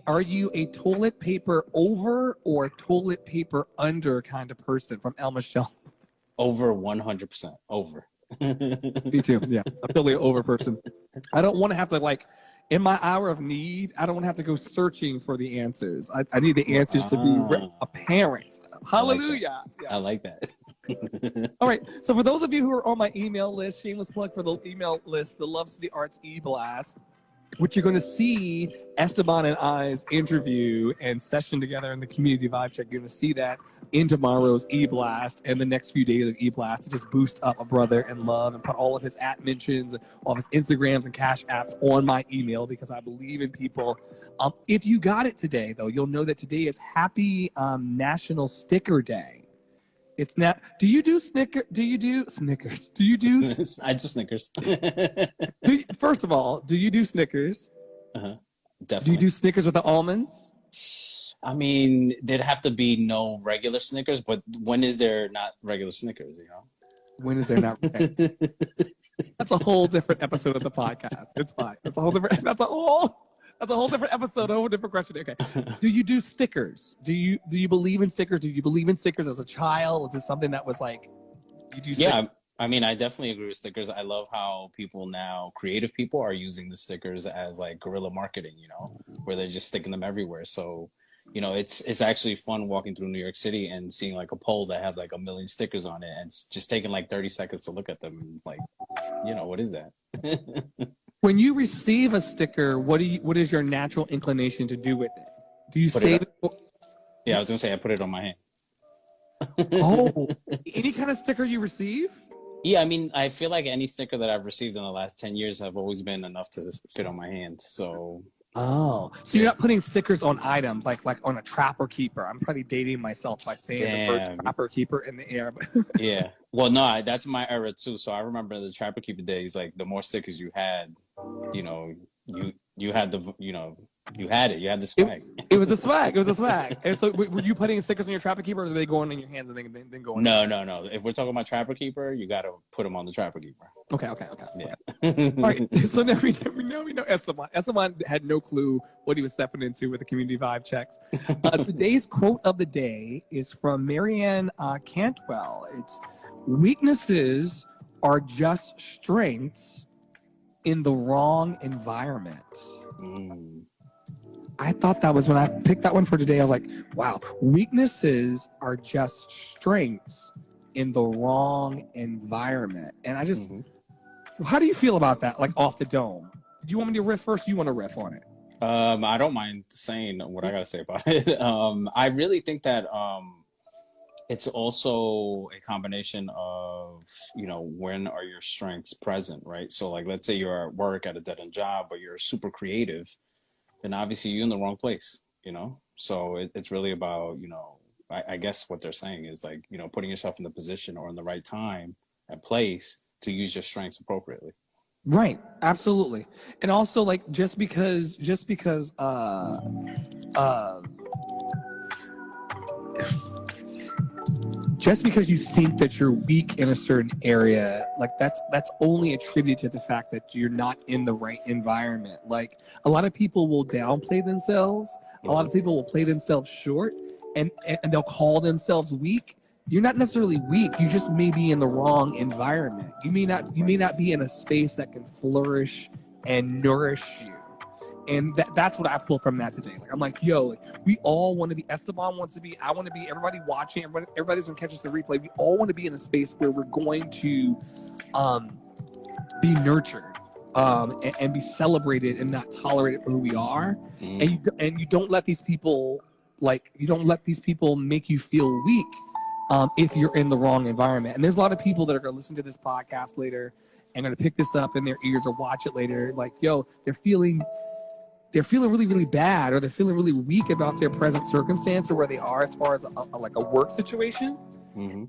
Are you a toilet paper over or toilet paper under kind of person? From El Michelle. Over 100%. Over. Me too. Yeah, I'm totally an over person. I don't want to have to like. In my hour of need, I don't want to have to go searching for the answers. I need the answers to be apparent. Hallelujah. I like that. All right. So for those of you who are on my email list, shameless plug for the email list, the Love City Arts e-blast, which you're going to see Esteban and I's interview and session together in the Community Vibe Check. You're going to see that in tomorrow's e-blast and the next few days of e-blast to just boost up a brother and love and put all of his @mentions, all of his Instagrams and Cash Apps on my email because I believe in people. If you got it today, though, you'll know that today is Happy National Sticker Day. It's not. Do you do Snickers? Do you do Snickers? Do you do? I do Snickers. First of all, do you do Snickers? Definitely. Do you do Snickers with the almonds? I mean, there'd have to be no regular Snickers, but when is there not regular Snickers? You know, when is there not? That's a whole different episode of the podcast. It's fine. That's a whole different. That's a whole different episode. A whole different question. Okay. Do you do stickers? Do you believe in stickers? Did you believe in stickers as a child? Was it something that was like you do? Yeah. I mean, I definitely agree with stickers. I love how people now, creative people, are using the stickers as like guerrilla marketing, you know, where they're just sticking them everywhere. So, you know, it's actually fun walking through New York City and seeing like a pole that has like 1 million stickers on it and it's just taking like 30 seconds to look at them. And, like, you know, what is that? When you receive a sticker, what is your natural inclination to do with it? Do you save it? Yeah, I was going to say I put it on my hand. Oh, any kind of sticker you receive? Yeah, I mean, I feel like any sticker that I've received in the last 10 years have always been enough to fit on my hand. So, so you're not putting stickers on items like on a Trapper Keeper. I'm probably dating myself by saying the word Trapper Keeper in the air. Yeah. Well, no, that's my era too. So I remember the Trapper Keeper days, like the more stickers you had, you know, you had the, you know, you had it. You had the swag. It was a swag. It was a swag. And so were you putting stickers on your Trapper Keeper or are they going in your hands and then going? No. If we're talking about Trapper Keeper, you got to put them on the Trapper Keeper. Okay. Yeah. All right. So now we know Esteban. Esteban had no clue what he was stepping into with the Community Vibe Checks. Today's quote of the day is from Marianne Cantwell. It's, "Weaknesses are just strengths in the wrong environment." I thought that was when I picked that one for today. I was like, wow, weaknesses are just strengths in the wrong environment. And I just, how do you feel about that? Like off the dome? you want me to riff first? Or you want to riff on it? I don't mind saying what I gotta say about it. I really think that it's also a combination of, when are your strengths present, right? So like, let's say you're at work at a dead end job, but you're super creative, then obviously you're in the wrong place, So it's really about, I guess what they're saying is like, putting yourself in the position or in the right time and place to use your strengths appropriately. Right, absolutely. And also, like, just because you think that you're weak in a certain area, like that's only attributed to the fact that you're not in the right environment. Like, a lot of people will downplay themselves. A lot of people will play themselves short, and they'll call themselves weak. You're not necessarily weak. You just may be in the wrong environment. You may not be in a space that can flourish and nourish you. And that's what I pull from that today. Like, I'm like, yo, like, we all want to be, Esteban wants to be, I want to be, everybody watching, everybody's going to catch us the replay. We all want to be in a space where we're going to be nurtured and be celebrated and not tolerated for who we are. And you don't let these people, make you feel weak if you're in the wrong environment. And there's a lot of people that are going to listen to this podcast later and going to pick this up in their ears or watch it later. Like, yo, they're feeling really, really bad, or they're feeling really weak about their present circumstance or where they are as far as a work situation. And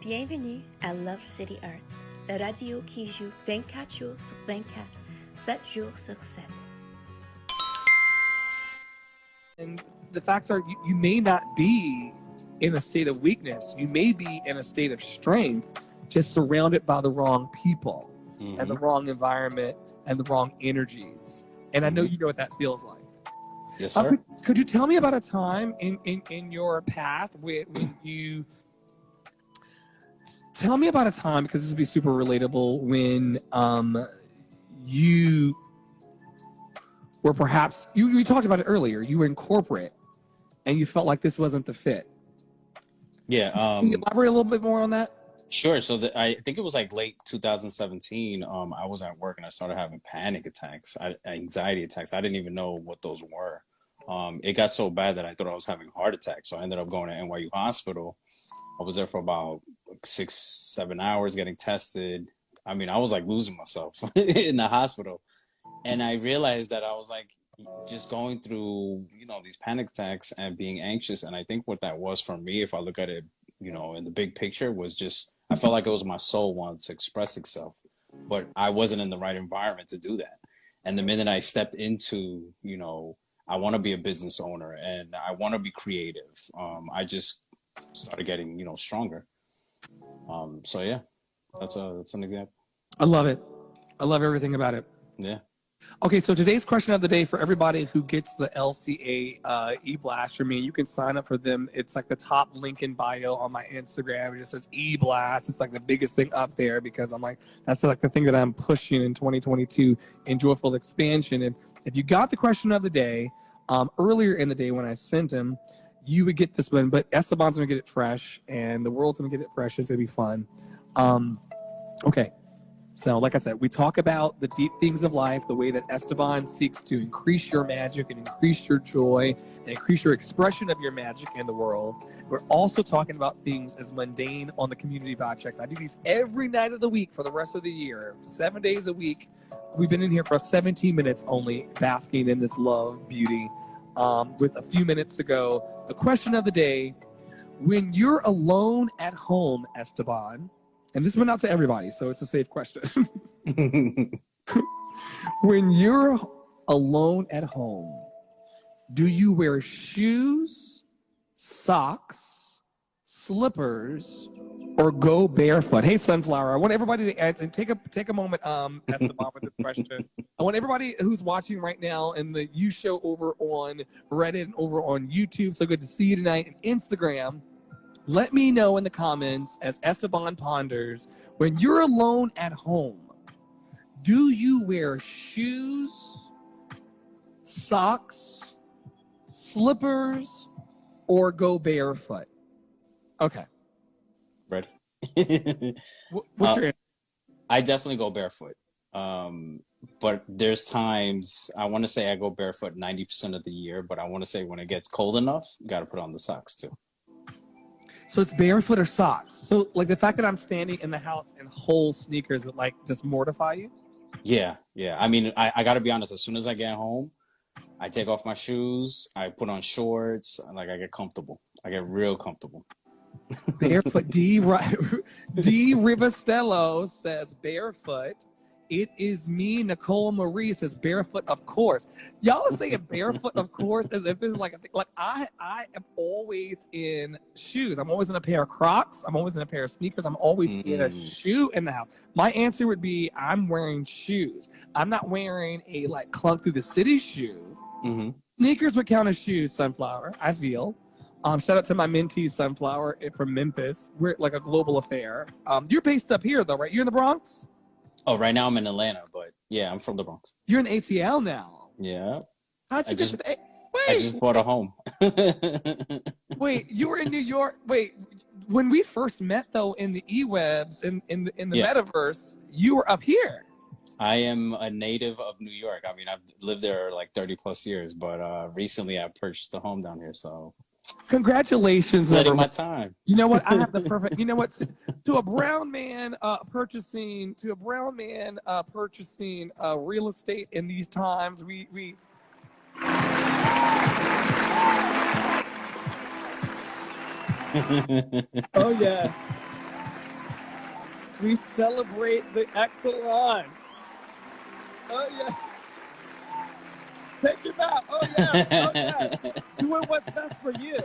Bienvenue à Love City Arts, la radio qui joue 24 jours sur 24, 7 jours sur 7. And the facts are, you may not be in a state of weakness. You may be in a state of strength, just surrounded by the wrong people and the wrong environment and the wrong energies. And I know you know what that feels like. Yes, sir. Could you tell me about a time in your path when you... Tell me about a time, because this would be super relatable, when you were perhaps... You talked about it earlier. You were in corporate and you felt like this wasn't the fit. Yeah. Can you elaborate a little bit more on that? Sure. So I think it was like late 2017. I was at work and I started having panic attacks, anxiety attacks. I didn't even know what those were. It got so bad that I thought I was having a heart attack. So I ended up going to NYU Hospital. I was there for about 6-7 hours getting tested. I mean, I was like losing myself in the hospital. And I realized that I was like just going through, these panic attacks and being anxious. And I think what that was for me, if I look at it, in the big picture, was just, I felt like it was my soul wanted to express itself, but I wasn't in the right environment to do that. And the minute I stepped into, I want to be a business owner and I want to be creative, I just started getting, stronger. So yeah, that's an example. I love it. I love everything about it. Yeah. Okay, so today's question of the day for everybody who gets the LCA e-blast, you can sign up for them. It's like the top link in bio on my Instagram. It just says e-blast. It's like the biggest thing up there because I'm like, that's like the thing that I'm pushing in 2022 in Joyful Expansion. And if you got the question of the day earlier in the day when I sent them, you would get this one, but Esteban's going to get it fresh and the world's going to get it fresh. It's going to be fun. Okay. So like I said, we talk about the deep things of life, the way that Esteban seeks to increase your magic and increase your joy and increase your expression of your magic in the world. We're also talking about things as mundane on the community vibe checks. I do these every night of the week for the rest of the year, 7 days a week. We've been in here for 17 minutes only, basking in this love, beauty, with a few minutes to go. The question of the day, when you're alone at home, Esteban, and this went out to everybody, so it's a safe question. When you're alone at home, do you wear shoes, socks, slippers, or go barefoot? Hey, Sunflower, I want everybody to answer. Take a moment, Esteban, with this question. I want everybody who's watching right now in the You Show over on Reddit and over on YouTube, so good to see you tonight, and Instagram. Let me know in the comments as Esteban ponders, when you're alone at home, do you wear shoes, socks, slippers, or go barefoot? Okay. Ready? What's your answer? I definitely go barefoot. But there's times I want to say I go barefoot 90% of the year, but I want to say when it gets cold enough, you got to put on the socks too. So it's barefoot or socks. So like the fact that I'm standing in the house in whole sneakers would like just mortify you? Yeah. I mean, I got to be honest. As soon as I get home, I take off my shoes, I put on shorts, like I get comfortable. I get real comfortable. Barefoot. D. Rivastello says barefoot. It is me. Nicole Marie says barefoot, of course. Y'all are saying barefoot, of course, as if this is like a thing. Like I am always in shoes. I'm always in a pair of Crocs. I'm always in a pair of sneakers. I'm always in a shoe in the house. My answer would be I'm wearing shoes. I'm not wearing a like clung through the city shoe. Sneakers would count as shoes, Sunflower, I feel. Shout out to my mentee, Sunflower, from Memphis. We're like a global affair. You're based up here, though, right? You're in the Bronx? Oh, right now I'm in Atlanta, but yeah, I'm from the Bronx. You're in ATL now? Yeah. How'd you get to the... Wait! I just bought a home. Wait, you were in New York. Wait, when we first met, though, in the e-webs, in the metaverse, you were up here. I am a native of New York. I mean, I've lived there like 30 plus years, but recently I purchased a home down here, so congratulations. Letting my time. You know what? I have the perfect, you know what? To a brown man purchasing real estate in these times, we oh yes. We celebrate the excellence. Oh yeah. Take your bow. Oh yes. Oh yes. Doing what's best for you.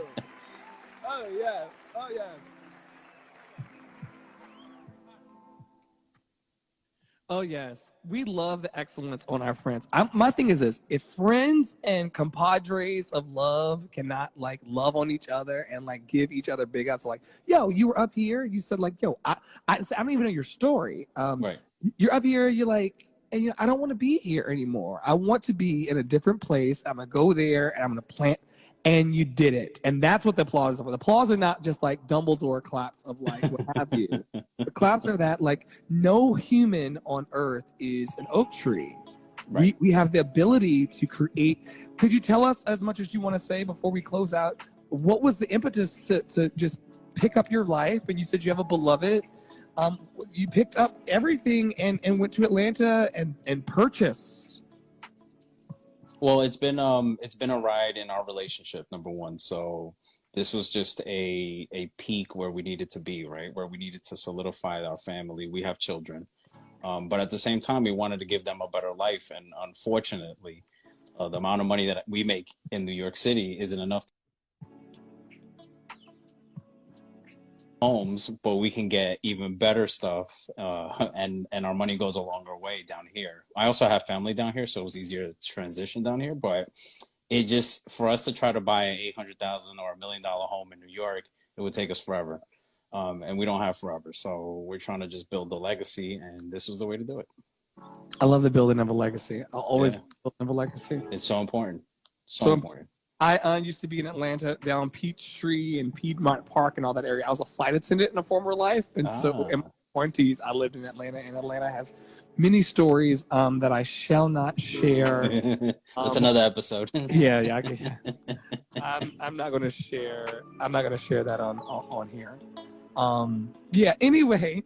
Oh yes. Oh yes. Oh yes. We love the excellence on our friends. My thing is this: if friends and compadres of love cannot like love on each other and like give each other big ups, like, yo, you were up here. You said like, yo, I don't even know your story. Right. You're up here. You're like. And you know, I don't want to be here anymore. I want to be in a different place. I'm gonna go there and I'm gonna plant. And you did it. And that's what the applause are. The applause are not just like Dumbledore claps of like what have you. The claps are that like no human on earth is an oak tree. Right. We have the ability to create. Could you tell us as much as you want to say before we close out? What was the impetus to just pick up your life? And you said you have a beloved. You picked up everything and went to Atlanta and purchased. Well, it's been a ride in our relationship, number one. So this was just a peak where we needed to be, right? Where we needed to solidify our family. We have children. But at the same time, we wanted to give them a better life. And unfortunately, the amount of money that we make in New York City isn't enough homes, but we can get even better stuff, and our money goes a longer way down here. I also have family down here, so it was easier to transition down here, but it just, for us to try to buy an $800,000 or $1 million home in New York, it would take us forever, and we don't have forever, so we're trying to just build a legacy, and this was the way to do it. I love the building of a legacy. I'll always build a legacy. It's so important. So important. I used to be in Atlanta, down Peachtree and Piedmont Park and all that area. I was a flight attendant in a former life. And so in my 20s, I lived in Atlanta. And Atlanta has many stories that I shall not share. That's another episode. Yeah. I'm not going to share. I'm not going to share that on here. Anyway,